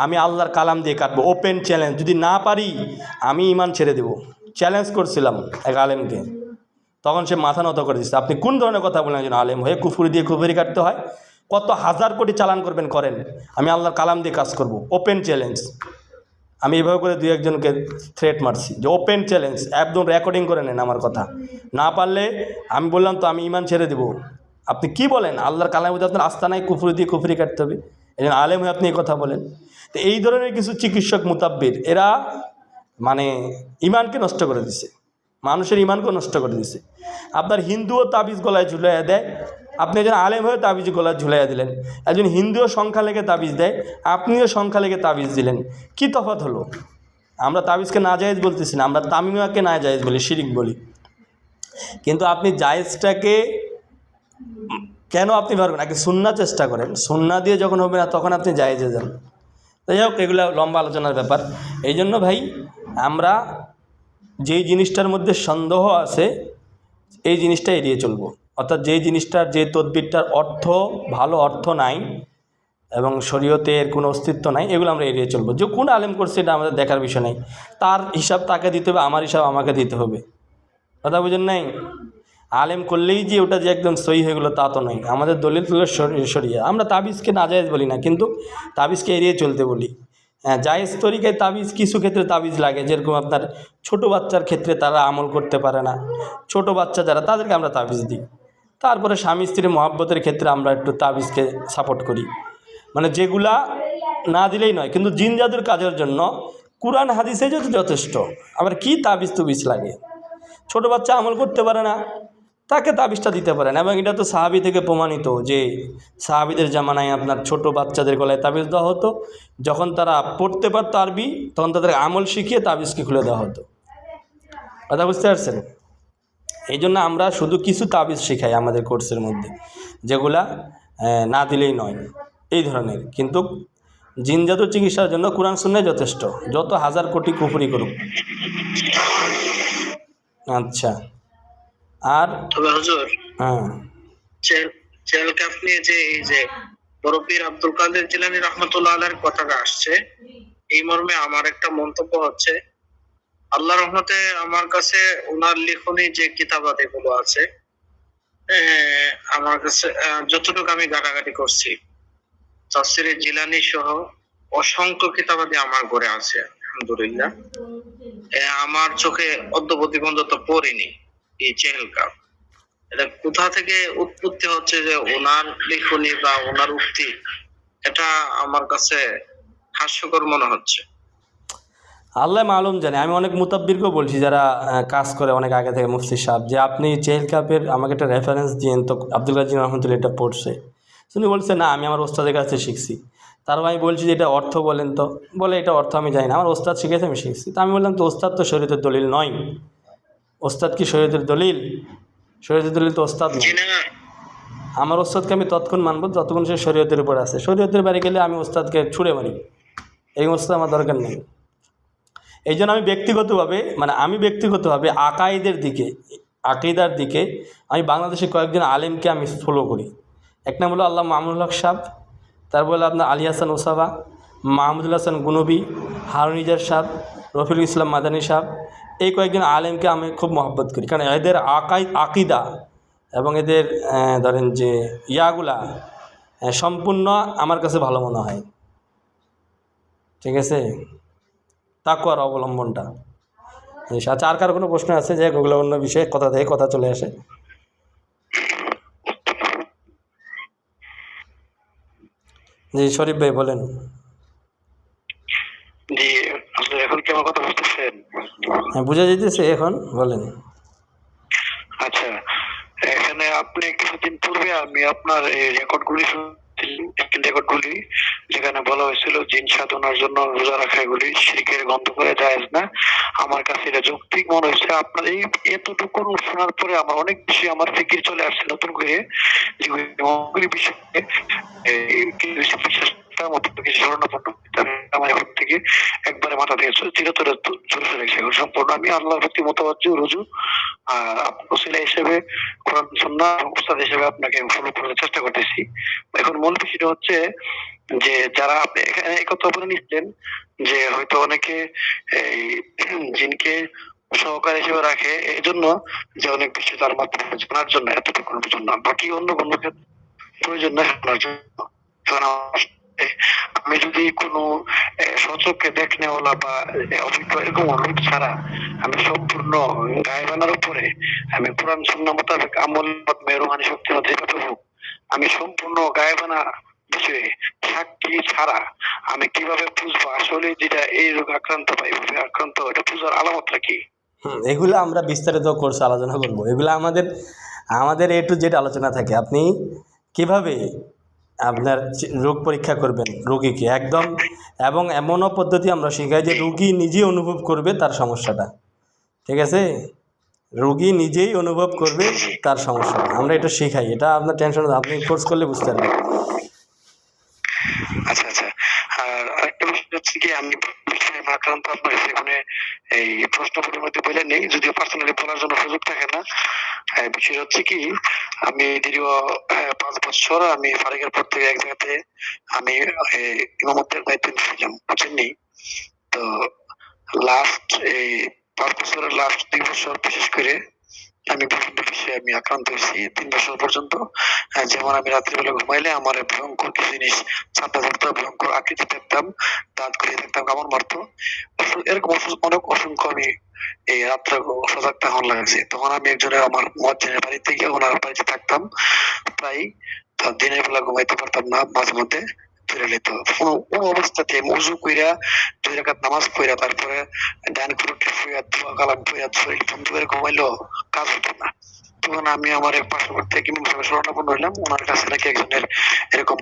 আমি আল্লাহর কালাম দিয়ে কাটবো, ওপেন চ্যালেঞ্জ, যদি না পারি আমি ইমান ছেড়ে দেব। চ্যালেঞ্জ করছিলাম এক আলেমকে, তখন সে মাথা নত করে দিচ্ছে, আপনি কোন ধরনের কথা বলেন একজন আলেম হয়ে কুফরি দিয়ে কুফরি কাটতে হয়? কত হাজার কোটি চালান করবেন করেন, আমি আল্লাহর কালাম দিয়ে কাজ করব, ওপেন চ্যালেঞ্জ। আমি এভাবে করে 2-1জনকে থ্রেট মারছি যে ওপেন চ্যালেঞ্জ, একদম রেকর্ডিং করে নেন আমার কথা, না পারলে আমি বললাম তো আমি ইমান ছেড়ে দেবো। আপনি কি বলেন, আল্লাহর কালামের মধ্যে আপনার আস্থা নাই, কুফরি দিয়ে কুফরি কাটতে হবে, একজন আলেম হয়ে আপনি এই কথা বলেন? তো এই ধরনের কিছু চিকিৎসক মুতাব্বির, এরা মানে ইমানকে নষ্ট করে দিছে, মানুষের ইমানকে নষ্ট করে দিছে। আপনার হিন্দুও তাবিজ গলায় ঝুলাইয়া দেয়, আপনি একজন আলেম হয়ে তাবিজ গলায় ঝুলাইয়া দিলেন। একজন হিন্দুও সংখ্যা লেগে তাবিজ দেয়, আপনিও সংখ্যা লেগে তাবিজ দিলেন। কি তফাৎ হলো? আমরা তাবিজকে নাজায়েজ বলতেছি না, আমরা তামিমাকে নাজায়েজ বলি, শিরিক বলি। কিন্তু আপনি জায়েজটাকে কেন আপনি পারবেন? আগে সুন্নাহ চেষ্টা করেন, সুন্নাহ দিয়ে যখন হবে না তখন আপনি জায়েজে যান। যাই হোক, এগুলো লম্বা আলোচনার ব্যাপার। এই জন্য ভাই, আমরা যেই জিনিসটার মধ্যে সন্দেহ আছে এই জিনিসটা এড়িয়ে চলব। অর্থাৎ যেই জিনিসটার, যে তদবিরটার অর্থ, ভালো অর্থ নাই এবং শরীয়তের কোনো অস্তিত্ব নাই, এগুলো আমরা এড়িয়ে চলবো। যে কোন আলেম করছে এটা আমাদের দেখার বিষয় নেই, তার হিসাব তাকে দিতে হবে, আমার হিসাব আমাকে দিতে হবে। কথা বুঝেন নাই? আলেম করলেই যে ওটা যে একদম সহি হয়ে গেলো তা তো নয়। আমাদের দলিল শরিয়া, আমরা তাবিজকে নাজায়েজ বলি না, কিন্তু তাবিজকে এড়িয়ে চলতে বলি। হ্যাঁ, জায়েজ তরিকায় তাবিজ, কিছু ক্ষেত্রে তাবিজ লাগে, যেরকম আপনার ছোট বাচ্চার ক্ষেত্রে তারা আমল করতে পারে না, ছোট বাচ্চা যারা, তাদেরকে আমরা তাবিজ দিই। তারপরে স্বামী স্ত্রীর মহাব্বতের ক্ষেত্রে আমরা একটু তাবিজকে সাপোর্ট করি, মানে যেগুলা না দিলেই নয়। কিন্তু জিন জাদুর কাজের জন্য কুরআন হাদিসে যথেষ্ট, আবার কি তাবিজ তুবিজ লাগে? ছোট বাচ্চা আমল করতে পারে না, তাকে তাবিজটা দিতে পারেন। এবং এটা তো সাহাবী থেকে প্রমাণিত যে সাহাবীদের জামানায় আপনার ছোট বাচ্চাদের গলায় তাবিজ দেওয়া হতো, যখন তারা পড়তে পারতো আরবি তখন তাদের আমল শিখিয়ে তাবিজকে খুলে দেওয়া হতো। কথা বুঝতে পারছেন? এই জন্য আমরা শুধু কিছু তাবিজ শেখাই আমাদের কোর্সের মধ্যে, যেগুলা না দিলেই নয়, এই ধরনের। কিন্তু জিন জাদু চিকিৎসার জন্য কোরআন সুন্নাহ যথেষ্ট, যত হাজার কোটি কুফরি করুক। আচ্ছা, আর তবে হুজুর, হ্যাঁ, চেল কাপ নিয়ে যে এই যে বড় পীর আব্দুল কাদের জিলানী রহমতুল্লাহ আলাইহির কথাটা আসছে, এই মর্মে আমার একটা মন্তব্য হচ্ছে আল্লাহর রহমতে আমার কাছে ওনার লেখনী যে কিতাবাদি গুলো আছে, আমার কাছে যতটুকু আমি ঘাটাঘাটি করছি, তাফসিরে জিলানী সহ অসংখ্য কিতাবাদি আমার ঘরে আছে আলহামদুলিল্লাহ। আমার চোখে অদ্যবধি পর্যন্ত পড়িনি এই চেহেলকাপ। এটা কোথা থেকে উৎপত্তি হচ্ছে যে ওনার লেখনী বা ওনার উক্তি, এটা আমার কাছে হাস্যকর মনে হচ্ছে। আল্লাহ মালুম জানে। আমি অনেক মুতাব্বিরকেও বলছি যারা কাজ করে অনেক আগে থেকে, মুফতি সাহেব, যে আপনি চেহেল কাপের আমাকে একটা রেফারেন্স দিয়েন তো, আব্দুল গাজী রহমতুল্লাহ এটা পড়ছে। উনি বলছে না আমি আমার ওস্তাদের কাছে শিখছি। তারপর আমি বলছি যে এটা অর্থ বলেন তো, বলে এটা অর্থ আমি জানি না, আমার ওস্তাদ শিখেছে আমি শিখছি। তো আমি বললাম তো ওস্তাদ তো শরীয়তের দলিল নয়, ওস্তাদ কি শরীয়তের দলিল? শরীয়তের দলিল তো ওস্তাদ নয়। আমার ওস্তাদকে আমি তৎক্ষণ মানব যতক্ষণ সে শরীয়তের উপর আছে। শরীয়তের বাড়ি গেলে আমি ওস্তাদকে ছুঁড়ে মারি, এই ওস্তাদ আমার দরকার নেই। এই জন্য আমি ব্যক্তিগতভাবে আকিদার দিকে আমি বাংলাদেশে কয়েকজন আলেমকে আমি ফলো করি। এক নাম হলো আল্লাহ মামুনুল হক সাহেব, তারপর হলো আপনার আলী হাসান ওসাবা, মাহমুদুল হাসান গুনবী, হারুন ইজার সাহেব, রফিকুল ইসলাম মাদানী সাহেব। এই কয়েকজন আলেমকে আমি খুব মহব্বত করি, কারণ এদের আকিদা এবং এদের ধরেন যে ইয়াগুলা সম্পূর্ণ আমার কাছে ভালো মনে হয়। ঠিক আছে, তাকওয়ার অবলম্বনটা। আচ্ছা, আর কার কোনো প্রশ্ন আছে? যে ওগুলো অন্য বিষয়ে কথা থেকে কথা চলে আসে। জি শরীফ ভাই বলেন। জি, আসলে এখন কি আমার কথা বুঝতেছেন? হ্যাঁ বোঝা যেতেছে, এখন বলেন। আচ্ছা, এখানে আপনি কিছুদিন পূর্বে আমি আপনার এই রেকর্ডগুলি রেকর্ডগুলি যেখানে বলা হয়েছিল জিন সাধনার জন্য রোজা রাখা এগুলি শিরকের গন্ধ করে জায়েজ না, আমার কাছে এটা যৌক্তিক মনে হয়েছে। আপনার এই এতটুকু শোনার পরে আমার অনেক বেশি আমার ফিকির চলে আসছে নতুন করে, যেগুলি বিষয়ে কিছু বিশ্বাসটার মতো কিছু স্মরণাপন্ন আমার ঘর থেকে একবারে মাথা থেকে চিরতরে চলে গেছে। এখন সম্পূর্ণ আমি আল্লাহর প্রতি মতবাজ্য রুজু, আর ওসিলা হিসেবে কোরআন সুন্নাহ উস্তাদ হিসেবে আপনাকে ফলো করার চেষ্টা করতেছি। এখন মূল বিষয়টা হচ্ছে যে যারা আপনি এখানে এই কথা বলে নিচ্ছেন যে হয়তো অনেকে এই জিনকে সহকার হিসেবে রাখে এই জন্য যে অনেক কিছু তার মাধ্যমে জানার জন্য, এতটুকু জন্য, বাকি অন্য কোনো ক্ষেত্রে প্রয়োজন না শোনার জন্য। কারণ আমি যদি কোনো সচককে দেখনেওয়ালা বা অভিজ্ঞ এরকম লোক ছাড়া আমি সম্পূর্ণ গায়েবানার উপরে আমি কোরআন সুন্নাহ মোতাবেক আমল মেহরবানি শক্তি যেভাবে হোক আমি সম্পূর্ণ গায়েবানা বিষয়ে সাক্ষী ছাড়া আমি কিভাবে বুঝবো আসলে যেটা এই রোগ আক্রান্ত বা এইভাবে আক্রান্ত, এটা বুঝার আলামতটা কি? এগুলো আমরা বিস্তারিত কোর্সে আলোচনা করব। এগুলো আমাদের A to Z আলোচনা থাকে। আপনি কিভাবে আপনার রোগ পরীক্ষা করবেন রোগীকে একদম, এবং এমনও পদ্ধতি আমরা শিখাই যে রোগী নিজেই অনুভব করবে তার সমস্যাটা। ঠিক আছে, রোগী নিজেই অনুভব করবে তার সমস্যাটা, আমরা এটা শেখাই। এটা আপনার টেনশন, আপনি কোর্স করলে বুঝতে পারবেন। আচ্ছা আচ্ছা, আর আরেকটা বিষয় হচ্ছে কি আমি বিষয়ে আক্রান্ত আপনার সেখানে এই প্রশ্নগুলোর মধ্যে বলে নেই, যদিও পার্সোনালি বলার জন্য সুযোগ থাকে না। বিষয় হচ্ছে কি আমি দীর্ঘ 5 বছর আমি ফারিকের পর থেকে এক জায়গাতে আমি ইমামতের দায়িত্ব নিয়েছিলাম, বুঝেননি? তো লাস্ট এই 5 বছরের লাস্ট 2 বছর বিশেষ করে আমি বিভিন্ন বিষয়ে আমি আক্রান্ত হয়েছি 3 বছর পর্যন্ত। যেমন আমি রাত্রিবেলা ঘুমাইলে আমার ভয়ঙ্কর কিছু জিনিস চাপা ধরতো, ভয়ঙ্কর আকৃতি দেখতাম, দাঁত খুলে দেখতাম, কামড় মারতো। এরকম অনেক অসংখ্য আমি এই রাত্রে সজাগ তখন লাগছে। তখন আমি একজনের আমার মুয়াজ্জিনের বাড়িতে গিয়ে ওনার বাড়িতে থাকতাম প্রায়। তো দিনের বেলা ঘুমাইতে পারতাম না, মাঝে মধ্যে ধরে নিত। কোন অবস্থাতে উজু কইরা 2 রাকাত নামাজ পড়া তারপরে ডান কুরুটে শুয়ে দোয়া কালাম পড়া শরীর বন্ধ করে ঘুমাইলেও কাজ হতো না। তখন আমি আমার এক পার্শ্ববর্তী এক ইমাম সাহেবের শরণাপন্ন হইলাম। ওনার কাছে নাকি একজনের এরকম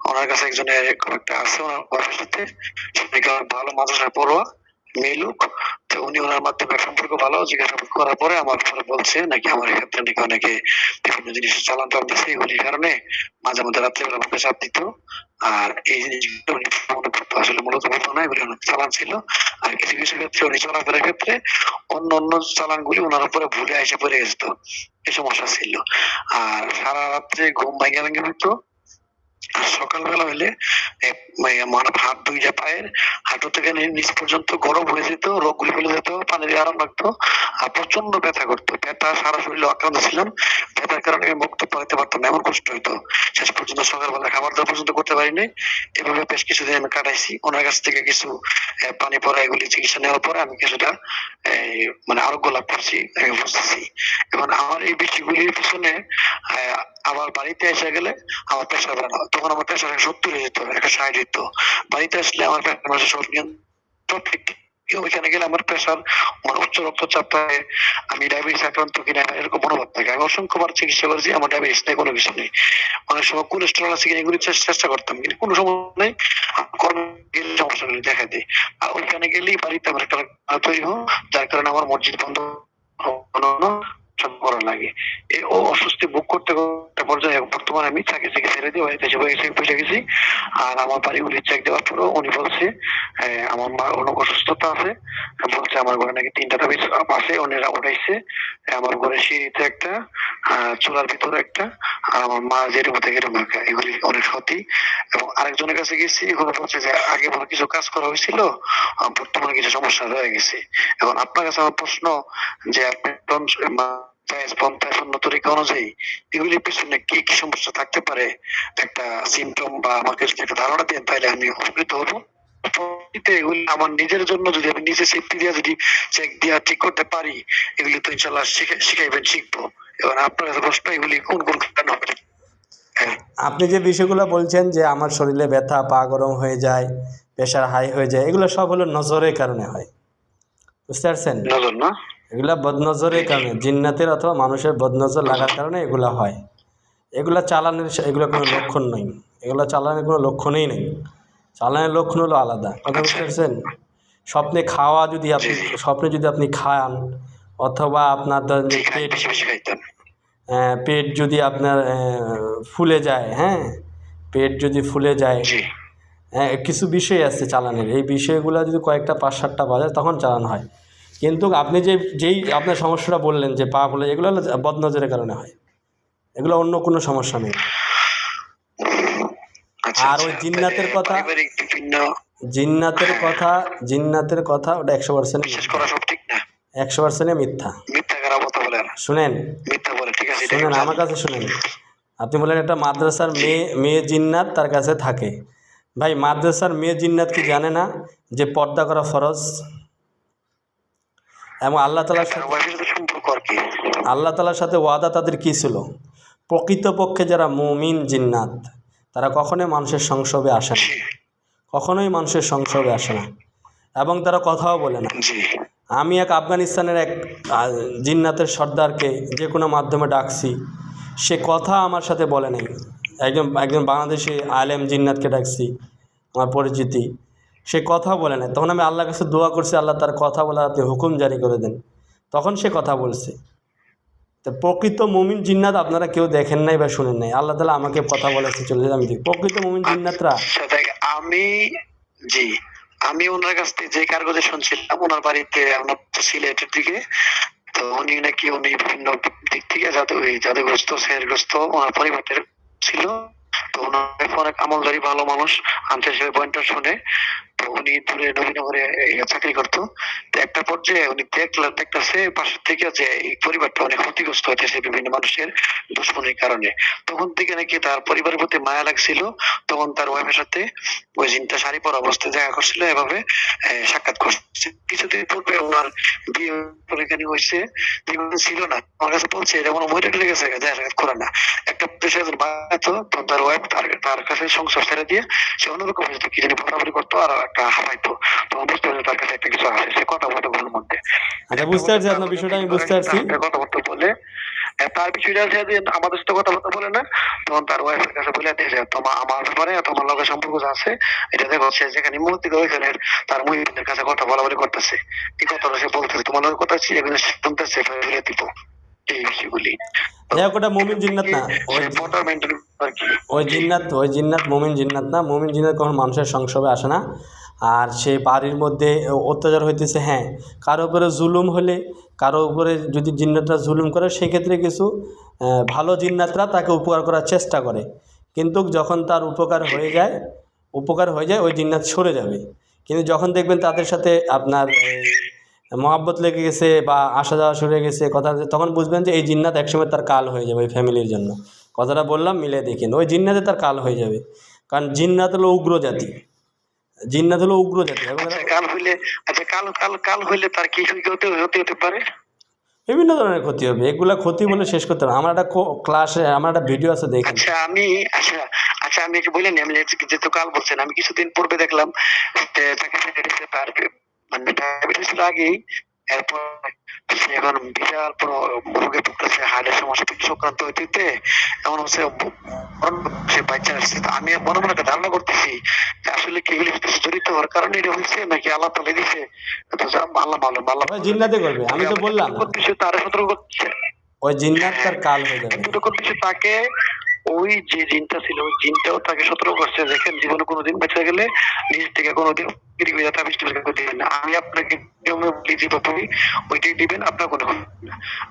ওনার কাছে একজনের এরকম একটা আছে ওনার ওয়াইফের সাথে, সে নাকি অনেক ভালো মাদ্রাসায় পড়ুয়া মেয়ে লোক। তো উনি ওনার মাধ্যমে সম্পর্ক ভালো, জিজ্ঞাসা করার পরে আমার পরে বলছে নাকি আমার ক্ষেত্রে নাকি অনেকে বিভিন্ন জিনিস চালান টালান দিচ্ছে, এগুলির কারণে মাঝে মধ্যে রাত্রিবেলা আমাকে চাপ দিত। আর এই জিনিসগুলো উনি মনে করতো আসলে মূলত বলতো না, এগুলি অনেক চালান ছিল। আর কিছু কিছু ক্ষেত্রে উনি চলাফেরার ক্ষেত্রে অন্য অন্য চালান গুলি ওনার উপরে ভুলে এসে পড়ে যেত, এই সমস্যা ছিল। আর সারা রাত্রে ঘুম ভাঙে ভাঙে হইতো, আর সকালবেলা হইলে আমার হাত দুইটা পায়ের হাঁটু থেকে নিচ পর্যন্ত গরম হয়ে যেত, রোগগুলি ফেলে যেত, পানি দিয়ে আরাম লাগতো, আর প্রচন্ড ব্যথা করতো। ব্যথা সারা শরীরে আক্রান্ত ছিলাম, ব্যথার কারণে আমি মুক্ত পাইতে পারতাম না, এমন কষ্ট হইতো। শেষ পর্যন্ত সকালবেলা খাবার দাবার পর্যন্ত করতে পারিনি। এভাবে বেশ কিছুদিন আমি কাটাইছি। ওনার কাছ থেকে কিছু পানি পড়া এগুলি চিকিৎসা নেওয়ার পরে আমি কিছুটা মানে আরোগ্য লাভ করছি, আমি বুঝতেছি। এবং আমার এই বিষয়গুলির পিছনে আবার বাড়িতে এসে গেলে আমার প্রেশার বাড়ানো, তখন আমার প্রেশার 70 হয়ে যেত, 160 হইতো। বাড়িতে আসলে আমার প্রেশার সব নিয়ন্ত্রণ ঠিক। ওইখানে গেলে আমার প্রেশার, আমার উচ্চ রক্তচাপ থাকে, আমি ডায়াবেটিস আক্রান্ত কিনা এরকম মনোভাব থাকে। আমি অসংখ্যবার চিকিৎসা করেছি, আমার ডায়াবেটিস নেই, কোনো কিছু নেই। অনেক সময় কোলেস্টেরল আছে কিনা এগুলি চেষ্টা করতাম, কিন্তু কোনো সমস্যা নেই। সমস্যাগুলি দেখা দেয়। আর ওইখানে গেলেই বাড়িতে আমার একটা তৈরি হয়, যার কারণে আমার মসজিদ বন্ধ সব করা লাগে। এই অস্বস্তি ভোগ করতে করতে পর্যায়ে বর্তমানে আমি চাকরি থেকে ছেড়ে দিয়ে বাড়িতে এসে বসে গেছি। আর আমার বাড়ি উনি চেক দেওয়ার পরেও উনি বলছে আমার মা অনেক অসুস্থতা আছে, বলছে আমার ঘরে নাকি 3টা তাবিজ আছে, ওনারা উঠাইছে। আমার ঘরে সিঁড়িতে একটা, চুলার ভিতরে একটা, আর আমার মা যেরকম থেকে এরকম একটা, এগুলি অনেক সত্যি। এবং আরেকজনের কাছে গেছি, এগুলো বলছে যে আগে বলে কিছু কাজ করা হয়েছিল, বর্তমানে কিছু সমস্যা রয়ে গেছে। এবং আপনার কাছে আমার প্রশ্ন যে আপনি তরিকা অনুযায়ী এগুলির পিছনে কি কি সমস্যা থাকতে পারে, একটা সিমটম বা আমাকে যদি একটা ধারণা দেন তাহলে আমি উপকৃত হবো। এগুলি আমার নিজের জন্য যদি আমি নিজে সেফটি দিয়ে যদি চেক দিয়া ঠিক করতে পারি, এগুলি তো ইনশাল্লাহ শিখাইবেন, শিখবো। এবার আপনার কাছে প্রশ্ন, এগুলি কোন কোন কারণ হবে? হ্যাঁ, আপনি যে বিষয়গুলো বলছেন যে আমার শরীরে ব্যথা, পা গরম হয়ে যায়, প্রেশার হাই হয়ে যায়, এগুলো সব হলো নজরের কারণে হয়, বুঝতে পারছেন? নজর না? এগুলা বদনজরের কারণে, জিন্নাতের অথবা মানুষের বদনজর লাগার কারণে এগুলা হয়। এগুলা চালানের, এগুলো কোনো লক্ষণ নেই, এগুলো চালানের কোনো লক্ষণই নেই। চালানের লক্ষণ হলো আলাদা, কথা বুঝতে পারছেন? স্বপ্নে খাওয়া, যদি আপনি স্বপ্নে যদি আপনি খান, অথবা আপনার ধরেন যে পেট, বেশি বেশি খাইতাম। পেট যদি আপনার ফুলে যায়, হ্যাঁ, পেট যদি ফুলে যায়, জি, কিছু বিষয় আছে চালানের, এই বিষয়গুলো যদি কয়েকটা 5-7টা বাজে তখন চালান হয়। কিন্তু আপনি যেই আপনার সমস্যাটা বললেন যে পা ফুলে, এগুলো হলো বদনজরের কারণে হয়, এগুলো অন্য কোনো সমস্যা নেই। আচ্ছা আর ওই আচ্ছা। জিন্নাতের তাহলে কথা, পারিবারিক বিভিন্ন জিন্নাতের কথা ওটা 100% বিশ্বাস করা সব ঠিক না, 100% মিথ্যা। মিথ্যা কারা কথা বলে না, শুনেন, মিথ্যা বলে, ঠিক আছে, এটা শুনেন, আমি আমার জানি। কাছে শুনেন। আপনি বলেন একটা মাদ্রাসার মেয়ে জিন্নাত তার কাছে থাকে। ভাই, মাদ্রাসার মেয়ে জিন্নাত কি জানে না যে পর্দা করা ফরজ? এবং আল্লাহ তাআলার তার সাথে, ওয়াইফের সাথে সম্পর্ক আর কি? আল্লাহ তাআলার সাথে ওয়াদা তাদের কী ছিল? প্রকৃতপক্ষে যারা মুমিন জিন্নাত, তারা কখনোই মানুষের সংসর্গে আসে না, কখনোই মানুষের সংসর্গে আসে না, এবং তারা কথাও বলে না। জি, আমি এক আফগানিস্তানের এক জিন্নাতের সর্দারকে যে কোনো মাধ্যমে ডাকছি, সে কথা আমার সাথে বলে নাই। একজন বাংলাদেশি আলেম জিন্নাতকে ডাকছি, আমার পরিচিতি, সে কথা বলে নাই। তখন আমি আল্লাহর কাছে দোয়া করছি, আল্লাহ তার কথা বলার আপনি হুকুম জারি করে দেন, তখন সে কথা বলছে। তো প্রকৃত মুমিন জিন্নাত আপনারা কেউ দেখেন নাই বা শুনেন নাই, আল্লাহ তাআলা আমাকে কথা বলেছে, চলে যেতে আমি দেখি। প্রকৃত মুমিন জিন্নাতরা, আচ্ছা, দেখ, জি, আমি ওনার কাছ থেকে যে কারগজে শুনছিলাম, ওনার বাড়িতে আপনার সিলেটের দিকে, তো উনি বিভিন্ন দিক থেকে জাদুগ্রস্ত, সেহরগ্রস্ত ওনার পরিবারের ছিল। তো ওনার অনেক আমলদারি ভালো মানুষ, আনতে হিসেবে পয়েন্টার শুনে। তো উনি দূরে নবীনগরে চাকরি করতো। তো একটা পর্যায়ে উনি দেখতেছে পাশের থেকে যে এই পরিবারটা অনেক ক্ষতিগ্রস্ত হইতেছে বিভিন্ন মানুষের দুশ্মনের কারণে। তখন থেকে নাকি তার পরিবারের প্রতি মায়া লাগছিল। তখন তার ওয়াইফের সাথে ওই জিনটা শাড়ি পরা অবস্থায় দেখা করছিল, এভাবে সাক্ষাৎ করছে। কিছুদিন পূর্বে ওনার বিয়ে পরীক্ষা হয়েছে, ছিল না। আমার কাছে বলছে এটা কোনো বইটা ঢুকে গেছে, দেখা সাক্ষাৎ করে না। একটা পেশা বানাতো, তখন তার ওয়াইফ তার কাছে সংসার ছেড়ে দিয়ে সে অন্যরকম হয়েছে, কি জানি বরাবরি করতো আর একটা হারাইতো। তখন বুঝতে পারছে তার কাছে একটা কিছু আছে, সে কথা বলতে ঘরের মধ্যে। আচ্ছা, বুঝতে পারছি আপনার বিষয়টা, আমি বুঝতে পারছি। কথাবার্তা বলে তার বিষয়টা আছে যে আমাদের সাথে কথাবার্তা বলে না। তখন তার ওয়াইফের কাছে বলে দিয়েছে আমার ব্যাপারে তোমার লগে সম্পর্ক আছে, এটা দেখো সে যেখানে মুহূর্তে ওইখানে তার মুহিবের কাছে কথা বলাবলি করতেছে। এই কথাটা সে বলতেছে, তোমার লগে কথা ছিল, এগুলো শুনতেছে, ফেলে দিব এই বিষয়গুলি। যাই হোক, ওটা মুমিন জিন্নাত না, ওই জিন্নাত মুমিন জিন্নাত না। মুমিন জিন্নাত কখন মানুষের সংসর্গে আসে না। আর সে বাড়ির মধ্যে অত্যাচার হইতেছে, হ্যাঁ, কারো উপরে জুলুম হলে, কারো উপরে যদি জিন্নাতরা জুলুম করে, সেক্ষেত্রে কিছু ভালো জিন্নাতরা তাকে উপকার করার চেষ্টা করে। কিন্তু যখন তার উপকার হয়ে যায় ওই জিন্নাত সরে যাবে। কিন্তু যখন দেখবেন তাদের সাথে আপনার মহাব্বত লেগে গেছে বা আসা যাওয়া শুরু হয়ে গেছে কথা, তখন বুঝবেন যে এই জিন্নাত একসময় তার কাল হয়ে যাবে ওই ফ্যামিলির জন্য। কথাটা বললাম, মিলে দেখেন, ওই জিন্নাতে তার কাল হয়ে যাবে। কারণ জিন্নাত হলো উগ্র জাতি, এবং আচ্ছা কাল হইলে, আচ্ছা কাল কাল কাল হইলে তার কি হতে হতে হতে পারে? বিভিন্ন ধরনের ক্ষতি হবে। এগুলা ক্ষতি বলে শেষ করতে হবে। আমার একটা ক্লাসে আমার একটা ভিডিও আছে, দেখেন। আচ্ছা আচ্ছা আমি একটু বলে নি, আমি যেহেতু কাল বলছেন, আমি কিছুদিন পূর্বে দেখলাম তাকে তার মানে ডায়াবেটিস ছিল আগেই, এরপর সে এখন বিশাল বড় রোগে ভুগতেছে, হার্টের সমস্যা থেকে সংক্রান্ত হইতে এমন হচ্ছে সে বাচ্চা আসছে। তো আমি মনে মনে একটা ধারণা করতেছি যে আসলে কি এগুলি জড়িত হওয়ার কারণে এটা হয়েছে নাকি আল্লাহ তালে দিছে, আল্লাহ মালুম। আল্লাহ ওই জিন্নাতে করবে, আমি তো বললাম করতেছে, তারা সতর্ক করছে। ওই জিন্নাত তার কাল হয়ে যাবে। সতর্ক করতেছে তাকে, ওই যে জিনটা ছিল ওই জিনটাও তাকে সতর্ক করছে, দেখেন জীবনে কোনোদিন বেঁচে গেলে নিজ থেকে কোনোদিন দিবেন না। আমি আপনাকে নিয়মে বলি যেভাবে ওইটাই দিবেন, আপনার কোনো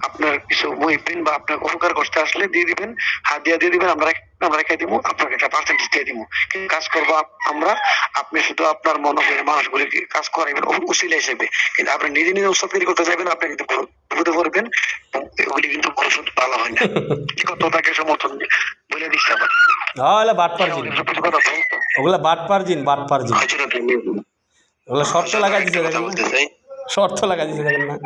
আপনার কিছু মুহিবিন বা আপনার উপকার করতে আসলে দিয়ে দিবেন, হাদিয়া দিয়ে দিবেন, আমরা রেখে দিব, আপনাকে একটা পার্সেন্টেজ দিয়ে দিব। কিন্তু কাজ করবো আমরা, আপনি শুধু আপনার মনোবের মানুষগুলিকে কাজ করাইবেন উসিলা হিসেবে, কিন্তু আপনি নিজে নিজে উৎসবগিরি করতে চাইবেন, আপনি কিন্তু বিপদে পড়বেন। ওগুলি কিন্তু ভবিষ্যৎ ভালো হয় না। কত তাকে সমর্থন বলে দিচ্ছে আবার ওগুলা বাটপার জিন, কথা বলতো ওগুলা বাটপার জিন। ওগুলা শর্ত লাগাই দিচ্ছে, দেখেন না? শর্ত লাগাই দিচ্ছে, দেখেন না?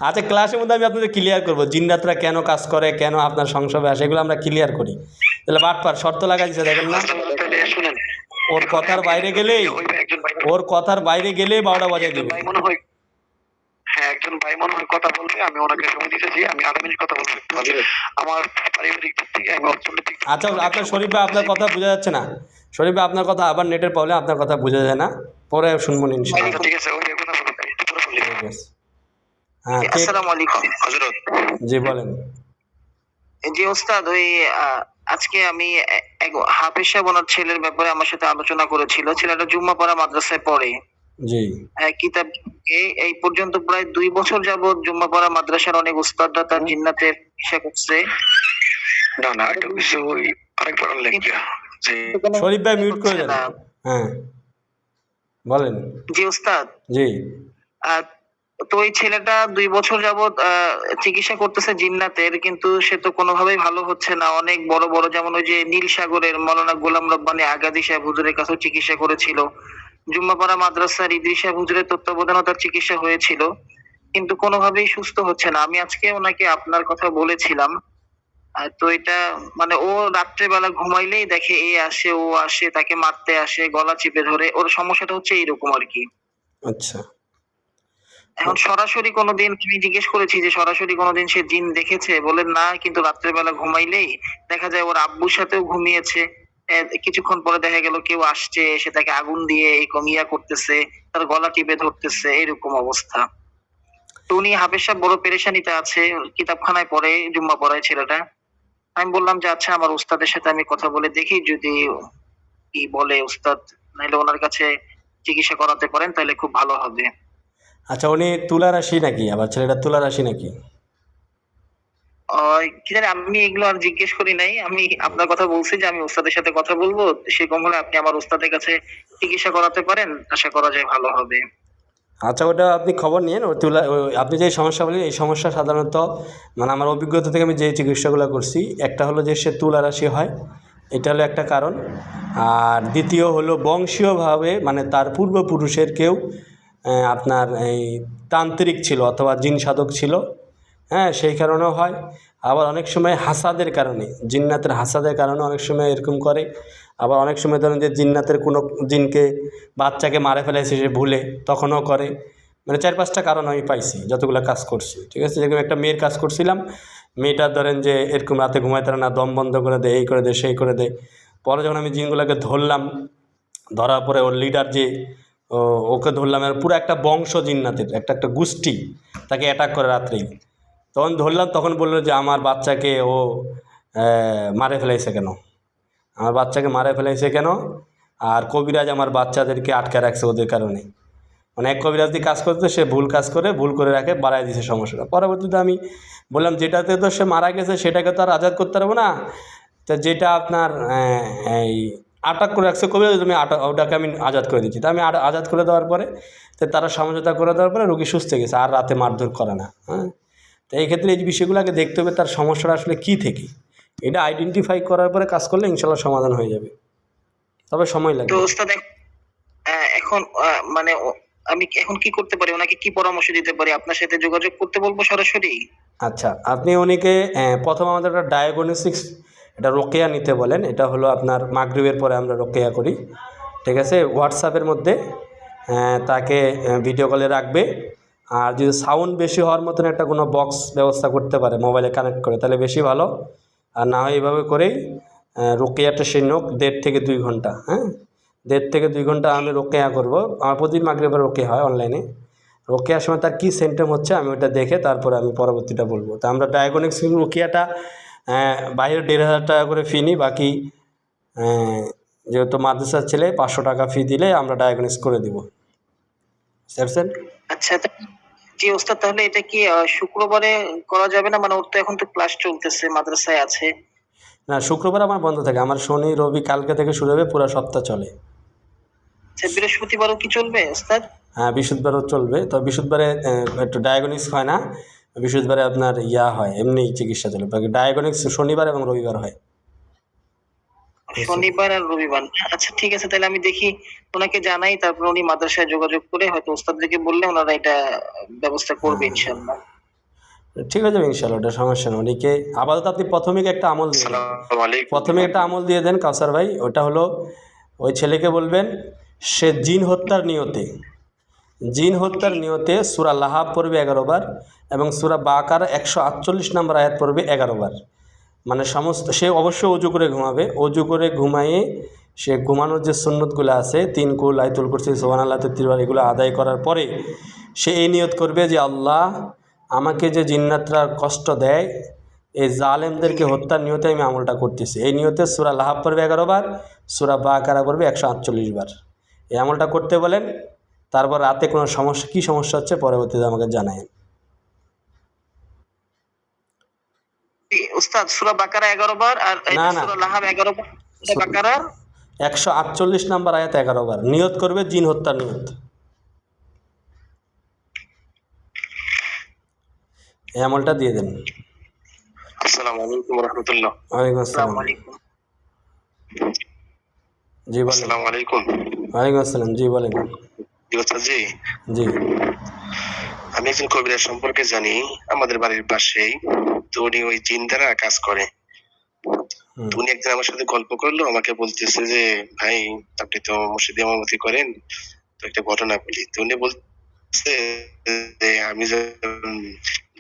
আচ্ছা, ক্লাসের মধ্যে আমি আপনাদের ক্লিয়ার করবো জিন্নাতরা কেন কাজ করে, কেন আপনার সংসবে আসে, এগুলো আমরা ক্লিয়ার করি। তাহলে বাটপার শর্ত লাগাই দিচ্ছে, দেখেন না? শুনেন, ওর কথার বাইরে গেলেই 12টা বাজিয়ে দেবে। হ্যাঁ একজন ভাই মনে হয় কথা বলবে, আমি ওনাকে সময় দিতেছি, আমি আধা মিনিট কথা বলবো। আমার পারিবারিক দিক থেকে, আমি অর্থনৈতিক। আচ্ছা, আপনার শরীফ ভাই আপনার কথা বোঝা যাচ্ছে না। শরীফ ভাই আপনার কথা আবার নেটের প্রবলেম, আপনার কথা বোঝা যায় না, পরে শুনবো ইনশাআল্লাহ। ঠিক আছে, ওই কথা বলবো, পুরো বলি। ঠিক আছে। হ্যাঁ, ঠিক। আসসালামু আলাইকুম হযরত। জি বলেন। জি ওস্তাদ, ওই আজকে আমি এক হাফেজ সাহেব ওনার ছেলের ব্যাপারে আমার সাথে আলোচনা করেছিল। ছেলেটা জুম্মা পড়া মাদ্রাসায় পড়ে। জি। কিতাব এই পর্যন্ত প্রায় 2 বছর যাবত জুম্মা পড়া মাদ্রাসার অনেক উস্তাদরা তার জিন্নাতের চিকিৎসা করছে। না না, এটা কিছু ওই আরেকবার লেখা যে শরীফ ভাই মিউট করে দেন। হ্যাঁ বলেন। জি ওস্তাদ। জি। তো ওই ছেলেটা 2 বছর যাবত চিকিৎসা করতেছে জিন্নাতের, কিন্তু সে তো কোনোভাবেই ভালো হচ্ছে না। অনেক বড় বড়, যেমন ওই যে নীল সাগরের মৌলানা গোলাম রব্বানী আগাদী সাহেব হুজুরের কাছেও চিকিৎসা করেছিল। জুম্মাপাড়া মাদ্রাসার ইদ্রিস সাহেব হুজুরের তত্ত্বাবধানে তার চিকিৎসা হয়েছিল, কিন্তু কোনোভাবেই সুস্থ হচ্ছে না। আমি আজকে ওনাকে আপনার কথা বলেছিলাম। তো এটা মানে ও রাত্রেবেলা ঘুমাইলেই দেখে এ আসে ও আসে, তাকে মারতে আসে, গলা চিপে ধরে। ওর সমস্যাটা হচ্ছে এইরকম আর কি। আচ্ছা। এখন সরাসরি কোনোদিন আমি জিজ্ঞেস করেছি যে সরাসরি কোনোদিন সে জিন দেখেছে, বলেন না, কিন্তু রাত্রেবেলা ঘুমাইলেই দেখা যায় ওর আব্বুর সাথেও ঘুমিয়েছে। কিছুক্ষণ পরে দেখা গেল কেউ আসছে, এসে তাকে আগুন দিয়ে এই কমিয়া করতেছে, তার গলা টিপে ধরতেছে, এরকম অবস্থা। তো উনি হাফেজ সাহেব বড় পেরেশানিতে আছে, কিতাবখানায় পড়ে, জুম্মা পড়ায় ছেলেটা। আমি বললাম যে আচ্ছা, আমার উস্তাদের সাথে আমি কথা বলে দেখি, যদি কি বলে উস্তাদ, নাইলে ওনার কাছে চিকিৎসা করাতে পারেন তাহলে খুব ভালো হবে। আচ্ছা, উনি তুলা রাশি নাকি? আবার ছেলেটা তুলা রাশি নাকি? কি জানি, আমি এগুলো আর জিজ্ঞেস করি নাই। আমি আপনার কথা বলছি যে আমি উস্তাদের সাথে কথা বলবো, সেরকম হলে আপনি আমার উস্তাদের কাছে চিকিৎসা করাতে পারেন, আশা করা যায় ভালো হবে। আচ্ছা, ওটা আপনি খবর নিন। ওই আপনি যে সমস্যা বলেন, এই সমস্যা সাধারণত মানে আমার অভিজ্ঞতা থেকে আমি যে চিকিৎসাগুলো করছি, একটা হলো যে সে তুলা রাশি হয়, এটা হলো একটা কারণ। আর দ্বিতীয় হলো বংশীয়ভাবে মানে তার পূর্বপুরুষের কেউ আপনার এই তান্ত্রিক ছিল অথবা জিন সাধক ছিল, হ্যাঁ, সেই কারণেও হয়। আবার অনেক সময় হাসাদের কারণে, জিন্নাতের হাসাদের কারণে অনেক সময় এরকম করে। আবার অনেক সময় ধরেন যে জিন্নাতের কোনো জিনকে বাচ্চাকে মারে ফেলেছে সে ভুলে, তখনও করে। মানে 4-5টা কারণ আমি পাইছি যতগুলো কাজ করছি, ঠিক আছে। যেরকম একটা মেয়ের কাজ করছিলাম, মেয়েটা ধরেন যে এরকম রাতে ঘুমাইতে না, দম বন্ধ করে দেয়, এই করে দেয়, সেই করে দেয়। পরে যখন আমি জিনগুলোকে ধরলাম, ধরার পরে ওর লিডার যে ওকে ধরলাম, আর পুরো একটা বংশ জিন্নাতের একটা গোষ্ঠী তাকে অ্যাটাক করে রাত্রেই। তখন ধরলাম, তখন বললো যে আমার বাচ্চাকে ও মারে ফেলাইছে কেন, আমার বাচ্চাকে মারে ফেলাইছে কেন, আর কবিরাজ আমার বাচ্চাদেরকে আটকে রাখছে ওদের কারণে। মানে এক কবিরাজ দিয়ে কাজ করতে, সে ভুল করে রাখে, বাড়ায় দিছে সমস্যাটা। পরবর্তীতে আমি বললাম যেটাতে তো সে মারা গেছে সেটাকে তো আর আজাদ করতে পারবো না, তো যেটা আপনার এই আটক করে রাখছে কবিরাজ, তুমি ওটাকে আমি আজাদ করে দিচ্ছি। তো আমি আজাদ করে দেওয়ার পরে তো তারা সমঝোতা করে দেওয়ার পরে রোগী সুস্থ হয়ে গেছে, আর রাতে মারধর করে না। হ্যাঁ, তো এই ক্ষেত্রে এই বিষয়গুলো আগে দেখতে হবে তার সমস্যাটা আসলে কী থেকে। এটা আইডেন্টিফাই করার পরে কাজ করলে ইনশাল্লাহ সমাধান হয়ে যাবে, তবে সময় লাগবে। তো ওস্তাদ এখন মানে আমি এখন কি করতে পারি, ওনাকে কি পরামর্শ দিতে পারি? আপনার সাথে যোগাযোগ করতে বলবো সরাসরি? আচ্ছা, আপনি উনিকে প্রথম আমাদের একটা ডায়াগনোস্টিক্স, এটা রোকেয়া নিতে বলেন। এটা হলো আপনার মাগরিবের পরে আমরা রোকেয়া করি, ঠিক আছে। হোয়াটসঅ্যাপের মধ্যে তাকে ভিডিও কলে রাখবে, আর যদি সাউন্ড বেশি হওয়ার মতন একটা কোনো বক্স ব্যবস্থা করতে পারে মোবাইলে কানেক্ট করে, তাহলে বেশি ভালো। আর না হয় এইভাবে করেই রোকেয়াটা সে নোক 1.5 থেকে 2 ঘন্টা, হ্যাঁ 1.5 থেকে 2 ঘন্টা আমি রোকেয়া করব। আমার প্রতিদিন মাগরিবের রোকেয়া হয় অনলাইনে। রোকেয়ার সময় তার কী সিমটম হচ্ছে আমি ওটা দেখে তারপরে আমি পরবর্তীটা বলবো। তো আমরা ডায়াগনস্টিক রোকেয়াটা বাইরে 1,500 টাকা করে ফি নিই, বাকি যেহেতু মাদ্রাসার ছেলে 500 টাকা ফি দিলে আমরা ডায়াগনোস করে দিব। বুঝতে আচ্ছা জি ওস্তাদ, তাহলে এটা কি শুক্রবারে করা যাবে না? মানে ওর তো এখন তো ক্লাস চলতেছে, মাদ্রাসায় আছে। না, শুক্রবার আমার বন্ধ থাকে, আমার শনি রবি কালকে থেকে শুরু হবে, পুরো সপ্তাহ চলে। আচ্ছা, বৃহস্পতিবারও কি চলবে ওস্তাদ? হ্যাঁ, বৃহস্পতিবারও চলবে। তো বৃহস্পতিবারে একটু ডায়াগনোস হয় না, বৃহস্পতিবারে আপনার হয় এমনি চিকিৎসা চলে। বাকি ডায়াগনোস শনিবার এবং রবিবার হয়। শনিবার আর রবিবার। আচ্ছা ঠিক আছে, তাহলে আমি দেখি ওনাকে জানাই, তারপর উনি মাদ্রাসায় যোগাযোগ করে হয়তো ওস্তাদদেরকে বললে ওনারা এটা ব্যবস্থা করবে ইনশাআল্লাহ। ঠিক আছে ইনশাআল্লাহ, ওটা সমস্যা না। উনিকে আপাতত আপনি প্রথমে একটা আমল দিয়ে দেন, আসসালামু আলাইকুম। প্রথমে একটা আমল দিয়ে দেন কাউসার ভাই। ওটা হলো ওই ছেলেকে বলবেন সে জিন হত্যার নিয়তে সূরা লাহাব পড়বে 11 বার এবং সূরা বাকারা 148 নম্বর আয়াত পড়বে 11 বার। মানে সমস্ত সে অবশ্যই অজু করে ঘুমাবে। অজু করে ঘুমাইয়ে সে ঘুমানোর যে সুন্নতগুলো আছে 3 কুল আয়াতুল কুরসি সুবহানাল্লাহ 33 বার, এগুলো আদায় করার পরে সে এই নিয়ত করবে যে আল্লাহ আমাকে যে জিন্নাতরা কষ্ট দেয়, এই জালেমদেরকে হত্যার নিয়তে আমি আমলটা করতেছি। এই নিয়তে সূরা লাহাব পড়বে 11 বার, সূরা বাকারা পড়বে 148 বার। এই আমলটা করতে বলেন। তারপর রাতে কোনো কী সমস্যা হচ্ছে পরবর্তীতে আমাকে জানায়। ওস্তাদ সূরা বাকারা 11 বার আর সূরা লাহাব 11 বার, সূরা বাকারা 148 নম্বর আয়াত 11 বার নিয়ত করবে, জিন হত্যার নিয়ত। এই আমলটা দিয়ে দেন। আসসালামু আলাইকুম ওয়া রাহমাতুল্লাহ। ওয়ালাইকুম আসসালাম। আসসালামু আলাইকুম। জি বলেন। আসসালামু আলাইকুম। ওয়ালাইকুম আসসালাম। জি বলেন। জি, জি আমি একজন কবিরাজ সম্পর্কে জানি, আমাদের বাড়ির পাশেই। তো উনি ওই জিন দ্বারা কাজ করে। তো উনি একদিন আমার সাথে গল্প করলো, আমাকে বলতেছে যে ভাই আপনি তো মসজিদে ইমামতি করেন, তো একটা ঘটনা বলি। তো উনি বলছে যে আমি যখন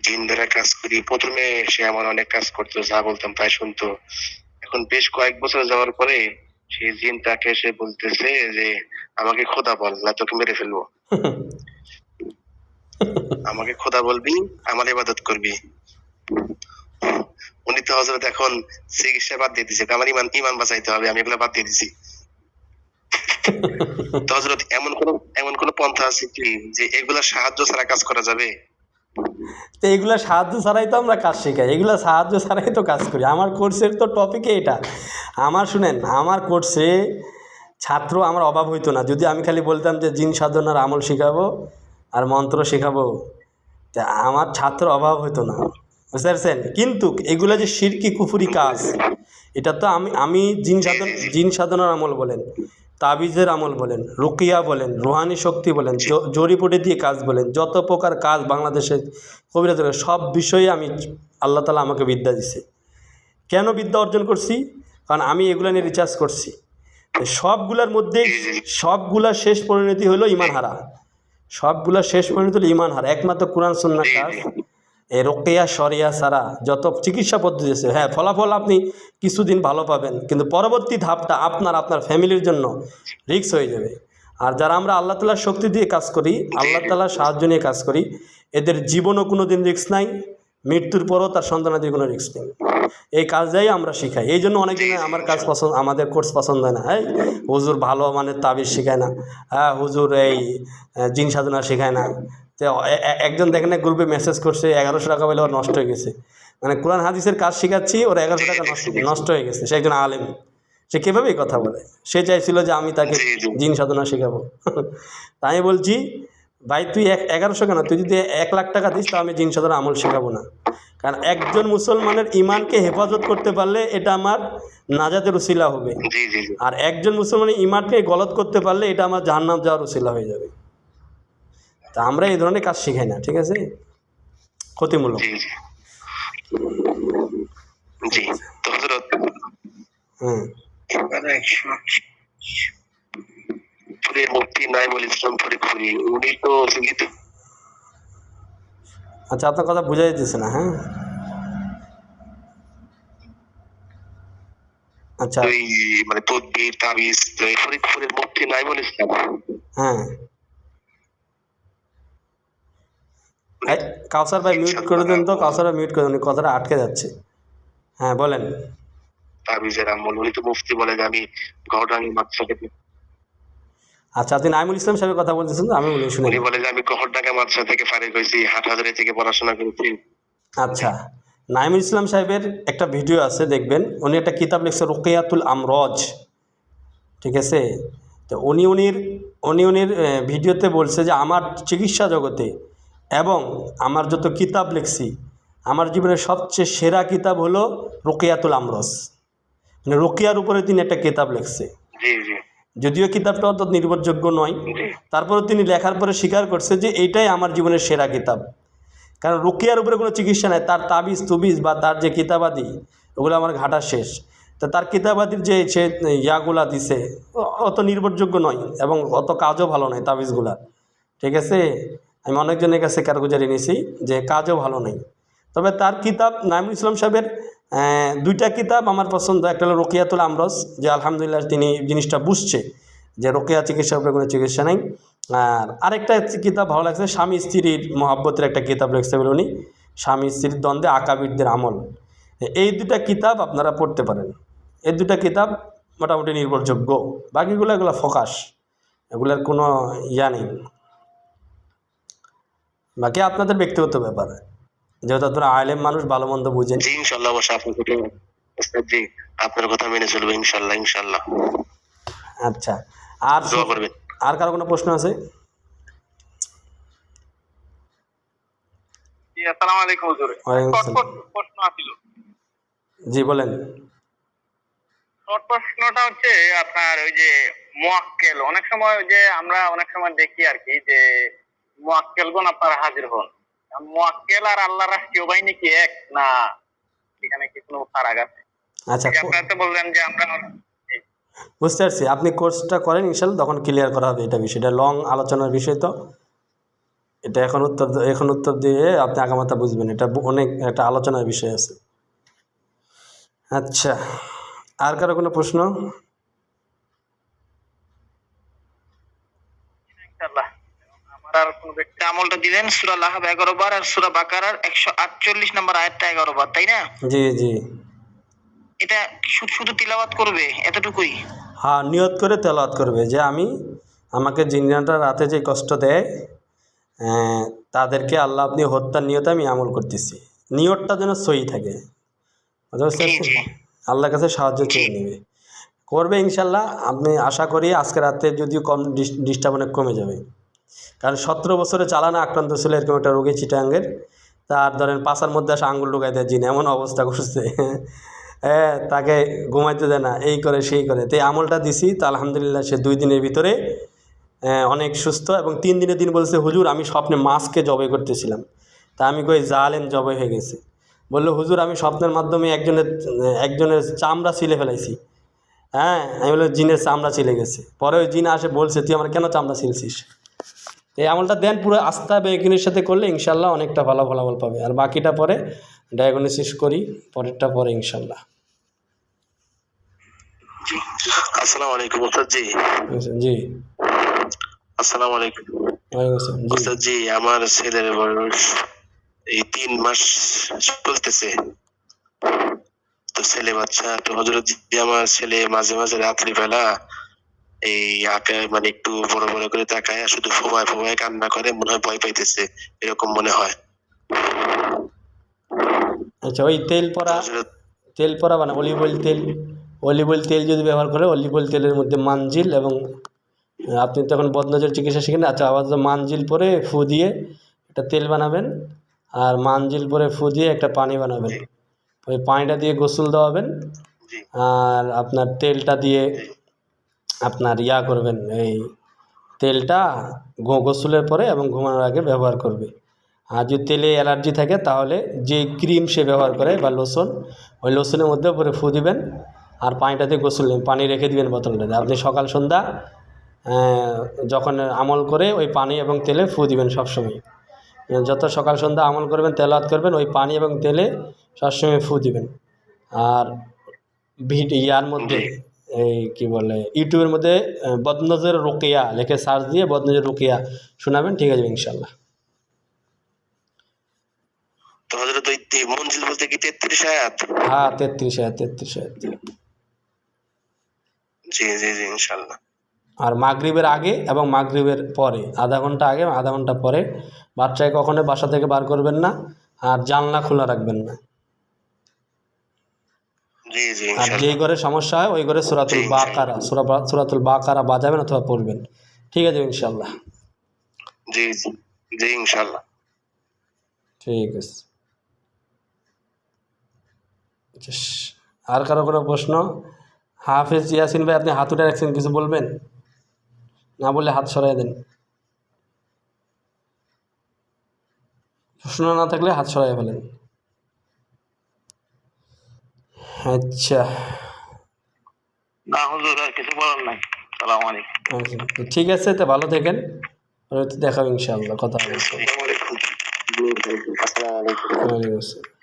জিন দ্বারা কাজ করি, প্রথমে সে আমার অনেক কাজ করতো, যা বলতাম তাই শুনতো। এখন বেশ কয়েক বছর যাওয়ার পরে সেই জিন তাকে এসে বলতেছে যে আমাকে খোদা বল, না তোকে মেরে ফেলবো। আমাকে খোদা বলবি, আমার ইবাদত করবি। উনি তো হযরত এখন চিকিৎসা বাদ দিয়ে দিছে, আমার ইমান বাঁচাইতে হবে, আমি এগুলো বাদ দিয়ে দিছি। তো হযরত এমন কোন পন্থা আছে কি যে এগুলা সাহায্য ছাড়া কাজ করা যাবে? তো এগুলো সাহায্য ছাড়াই তো আমরা কাজ শেখাই, এগুলো সাহায্য ছাড়াই তো কাজ করি। আমার কোর্সের তো টপিকে এটা। শুনেন, আমার কোর্সে ছাত্র আমার অভাব হইতো না যদি আমি খালি বলতাম যে জিন সাধনার আমল শেখাবো আর মন্ত্র শেখাবো, তা আমার ছাত্র অভাব হইতো না, বুঝতে পারছেন। কিন্তু এগুলো যে শিরকি কুফরি কাজ, এটা তো আমি জিন সাধনার আমল বলেন, তাবিজের আমল বলেন, রুকিয়া বলেন, রুহানি শক্তি বলেন, জড়িপুটি দিয়ে কাজ বলেন, যত প্রকার কাজ বাংলাদেশের কবিরাজ, সব বিষয়ে আমি আল্লাহ তাআলা আমাকে বিদ্যা দিছে। কেন বিদ্যা অর্জন করছি? কারণ আমি এগুলো নিয়ে রিসার্চ করছি। সবগুলোর মধ্যে সবগুলা শেষ পরিণতি হলো ইমান হারা। সবগুলা শেষ পরিণতি হলো ইমান হারা। একমাত্র কোরআন সুন্নাহ কাজ, এই রোকেয়া শরিয়া ছাড়া যত চিকিৎসা পদ্ধতি আছে, হ্যাঁ ফলাফল আপনি কিছুদিন ভালো পাবেন, কিন্তু পরবর্তী ধাপটা আপনার ফ্যামিলির জন্য রিস্ক হয়ে যাবে। আর যারা আমরা আল্লাহ তাআলার শক্তি দিয়ে কাজ করি, আল্লাহ তাআলার সাহায্য নিয়ে কাজ করি, এদের জীবনও কোনো দিন রিস্ক নাই, মৃত্যুর পরও তার সন্তানাদের কোনো রিস্ক নেই। এই কাজটাই আমরা শিখাই। এই জন্য অনেকদিন আমাদের কোর্স পছন্দ হয় না। হ্যাঁ, হুজুর ভালো মানে তাবিজ শেখায় না, হ্যাঁ হুজুর এই জিন সাধনা শেখায় না, তো একজন দেখেন না গ্রুপে মেসেজ করছে 1100 টাকা পেলে ওর নষ্ট হয়ে গেছে, মানে কোরআন হাদিসের কাজ শেখাচ্ছি ওর 1100 টাকা নষ্ট হয়ে গেছে। সে একজন আলেম, সে কীভাবে কথা বলে, সে চাইছিল যে আমি তাকে জিন সাধনা শেখাবো। তাই আমি বলছি ভাই তুই 1100 কেন, তুই যদি 1 লাখ টাকা দিস তা আমি জিন সাধনা আমল শেখাবো না। কারণ একজন মুসলমানের ইমানকে হেফাজত করতে পারলে এটা আমার নাজাতের উসিলা হবে, আর একজন মুসলমানের ইমানকে গলত করতে পারলে এটা আমার জাহান্নাম যাওয়ার উসিলা হয়ে যাবে। তা আমরা এই ধরনের কাজ শিখাই না, ঠিক আছে, ক্ষতিমূলক। জি তো হযরত হুম, মুফতি নাইমুল ইসলাম ফরিদপুরি উনি তো জীবিত। আচ্ছা আপনার কথা বোঝা যাচ্ছে না। হ্যাঁ আচ্ছা, ওই মানে তদবির তাবিজ ফরিদপুরের মুফতি নাইমুল ইসলাম। হ্যাঁ কাউসার ভাই মিউট করে দেন তো, কাউসার ভাই মিউট করে দেন, কথাটা আটকে যাচ্ছে। হ্যাঁ বলেন। তাবিজের আমল উনি তো মুফতি বলে যে আমি গহরডাঙ্গি মাদ্রাসা থেকে। আচ্ছা আপনি নাইমুল ইসলাম সাহেবের কথা বলতেছেন তো, আমি বলি শুনে। উনি বলে যে আমি গহরডাঙ্গা মাদ্রাসা থেকে ফারিগ হয়েছি, হাটহাজারী থেকে পড়াশোনা করেছি। আচ্ছা নাইমুল ইসলাম সাহেবের একটা ভিডিও আছে দেখবেন, উনি একটা কিতাব লিখছে রুকিয়াতুল আমরজ, ঠিক আছে। তো উনির ভিডিওতে বলছে যে আমার চিকিৎসা জগতে এবং আমার যত কিতাব লিখছি আমার জীবনের সবচেয়ে সেরা কিতাব হলো রুকিয়াতুল আমরজ, মানে রুকিয়ার উপরে তিনি একটা কিতাব লিখছে। জি জি। যদিও কিতাবটা অত নির্ভরযোগ্য নয়, তারপরে তিনি লেখার পরে স্বীকার করছে যে এইটাই আমার জীবনের সেরা কিতাব। কারণ রুকিয়ার উপরে কোনো চিকিৎসা নাই, তার তাবিজ তুবিজ বা তার যে কিতাবাদি ওগুলো আমার ঘাটা শেষ। তা তার কিতাবাদির যে সে ইয়াগুলা দিছে অত নির্ভরযোগ্য নয় এবং অত কাজও ভালো নয় তাবিজগুলা, ঠিক আছে। আমি অনেকজনের কাছে কারগুজারি নিয়েছি যে কাজও ভালো নেই। তবে তার কিতাব নাইমুল ইসলাম সাহেবের 2টা কিতাব আমার পছন্দ। একটা হলো রুকিয়াতুল আমরজ, যে আলহামদুলিল্লাহ তিনি জিনিসটা বুঝছে যে রুকিয়া চিকিৎসার উপরে কোনো চিকিৎসা নেই। আর আরেকটা কিতাব ভালো লাগছে, স্বামী স্ত্রীর মহব্বতের একটা কিতাব লিখছে বলে উনি, স্বামী স্ত্রীর দ্বন্দ্বে আকাবিরদের আমল। এই 2টা কিতাব আপনারা পড়তে পারেন, এই 2টা কিতাব মোটামুটি নির্ভরযোগ্য। বাকিগুলো এগুলো ফোকাস, এগুলোর কোনো ইয়া নেই। বাকি আপনাদের ব্যক্তিগত ব্যাপার, যেহেতু আপনারা আলেম মানুষ, ভালো মন্দ বুঝেন। জি ইনশাআল্লাহ অবশ্যই আপনার কথা মেনে চলবে ইনশাআল্লাহ ইনশাআল্লাহ। আচ্ছা আর দোয়া করবেন। আর কারো কোনো প্রশ্ন আছে? জি আসসালামু আলাইকুম হুজুর। ওয়ালাইকুম আসসালাম। প্রশ্ন আছিল। জি বলেন। শর্ট প্রশ্নটা হচ্ছে আপনার ওই যে মুয়াক্কেল, অনেক সময় ওই যে আমরা অনেক সময় দেখি আর কি যে মুয়াক্কেলগণ আপনারা হাজির হন, মুয়াক্কেল আর আল্লাহর রাষ্ট্রীয় বাহিনী কি এক না এখানে কি কোনো ফারাক আছে? আচ্ছা আপনারা তো বললেন যে আমরা বুঝতে পারছি, আপনি কোর্সটা করেন ইনশাল্লাহ তখন ক্লিয়ার করা হবে এটা বিষয়টা, লং আলোচনার বিষয় তো এটা। এখন উত্তর দিয়ে আপনি আগামাতা বুঝবেন, এটা অনেক একটা আলোচনার বিষয় আছে। আচ্ছা আর কারো কোনো প্রশ্ন? ইনশাআল্লাহ আমার আর কোনো ব্যক্তি আমলটা দিলেন সূরা লাহাব 11 বার আর সূরা বাকারার 148 নম্বর আয়াতটা 11 বার, তাই না? জি জি। এটা শুধু তিলাওয়াত করবে এতটুকুই? হ্যাঁ নিয়ত করে তেলাওয়াত করবে যে আমাকে জিন্নাটা রাতে যে কষ্ট দেয় তাদেরকে আল্লাহ আপনি হত্যার নিয়তে আমি আমল করতেছি, নিয়তটা যেন সহি থাকে, বুঝতে পারছেন? আল্লাহর কাছে সাহায্য চেয়ে নেবে, করবে ইনশাল্লাহ। আপনি আশা করি আজকে রাতে যদিও ডিস্টার্ব অনেক কমে যাবে। কারণ 17 বছরে চালানা আক্রান্ত ছিল এরকম একটা রোগী চিটাঙ্গের, তার ধরেন পাশার মধ্যে আসে আঙ্গুল ঢুকাই দেয় জিন, এমন অবস্থা করছে। হ্যাঁ তাকে ঘুমাইতে দেয় না, এই করে সেই করে। তো এই আমলটা দিছি, তো আলহামদুলিল্লাহ সে 2 দিনের ভিতরে অনেক সুস্থ। এবং 3 দিনের দিন বলছে হুজুর আমি স্বপ্নে মাছকে জবাই করতেছিলাম। তা আমি কই জালেম জবাই হয়ে গেছে। বললো হুজুর আমি স্বপ্নের মাধ্যমে একজনের চামড়া ছিলে ফেলাইছি। হ্যাঁ আমি বললাম জিনের চামড়া ছিলে গেছে। পরে ওই জিন আসে বলছে তুই আমার কেন চামড়া ছিলছিস। এই আমলটা দেন পুরো আস্থা বেকিনের সাথে করলে ইনশাল্লাহ অনেকটা ভালো ফলাফল পাবে। আর বাকিটা পরে ডায়াগনোসিস করি, পরেরটা পরে ইনশাল্লাহ। আসসালামু আলাইকুম ওস্তাদ জি। জি আসসালামু আলাইকুম ওয়ালাইকুম আসসালাম। জি ওস্তাদ জি, আমার ছেলের বয়স এই 3 মাস চলতেছে, তো ছেলে বাচ্চা। তো হযরত জি আমার ছেলে মাঝে মাঝে রাত্রিবেলা এই আঁকে মানে একটু বড় বড় করে তাকায় আর শুধু ফোবায় ফোবায় কান্না করে, মনে হয় ভয় পাইতেছে, এরকম মনে হয়। আচ্ছা, ওই তেল পরা মানে অলিভ অয়েল তেল যদি ব্যবহার করে, অলিভ অয়েল তেলের মধ্যে মানজিল এবং আপনি তখন বদনজর চিকিৎসা শিখেন। আচ্ছা, আবার মানজিল পরে ফু দিয়ে একটা তেল বানাবেন, আর মানজিল পরে ফু দিয়ে একটা পানি বানাবেন। ওই পানিটা দিয়ে গোসল দেওয়াবেন, আর আপনার তেলটা দিয়ে আপনার ইয়া করবেন, এই তেলটা গোসলের পরে এবং ঘুমানোর আগে ব্যবহার করবে। আর যদি তেলে অ্যালার্জি থাকে তাহলে যে ক্রিম সে ব্যবহার করে বা লোশন, ওই লোশনের মধ্যে পরে ফু দিবেন, আর পানিটা দিয়ে গোসল নেবেন, পানি রেখে দিবেন বোতলটাতে। আপনি সকাল সন্ধ্যা যখন আমল করে ওই পানি এবং তেলে ফু দিবেন সবসময়। যত সকাল সন্ধ্যা আমল করবেন, তেলাওয়াত করবেন, ওই পানি এবং তেলে সবসময় ফু দিবেন। আর ইয়ার মধ্যে এই কি বলে ইউটিউবের মধ্যে বদনজর রুকিয়া লিখে সার্চ দিয়ে বদনজর রুকিয়া শোনাবেন, ঠিক আছে ইনশাল্লাহ। তো হযরত ওই মঞ্জিল বলতে কি 33 আয়াত? হ্যাঁ, 33 আয়াত। জি জি জি, ইনশাআল্লাহ। আর মাগরিবের আগে এবং মাগরিবের পরে, আধা ঘন্টা আগে আধা ঘন্টা পরে বাচ্চাকে কখনো বাসা থেকে বার করবেন না, আর জানলা খোলা রাখবেন না। জি জি, আর ইনশাআল্লাহ। যেই ঘরে সমস্যা হয় ওই ঘরে সূরাতুল বাকারা বাজাবেন অথবা পড়বেন, ঠিক আছে ইনশাল্লাহ। জি জি জি, ইনশাআল্লাহ। ঠিক আছে। আর কারো কোনো প্রশ্ন? হাফেজ ইয়াসিন ভাই, আপনি হাত উঠে রাখছেন, কিছু বলবেন? না বললে হাত সরাই দেন। প্রশ্ন না থাকলে হাত সরাই ফেলেন। আচ্ছা, না হুজুর, আর কিছু বলার নাই। আসসালামু আলাইকুম। আচ্ছা, ঠিক আছে, তো ভালো থাকেন, দেখা হবে ইনশাআল্লাহ, কথা হবে। আসসালামু আলাইকুম। আসসালামু আলাইকুম। ওয়ালাইকুম আসসালাম।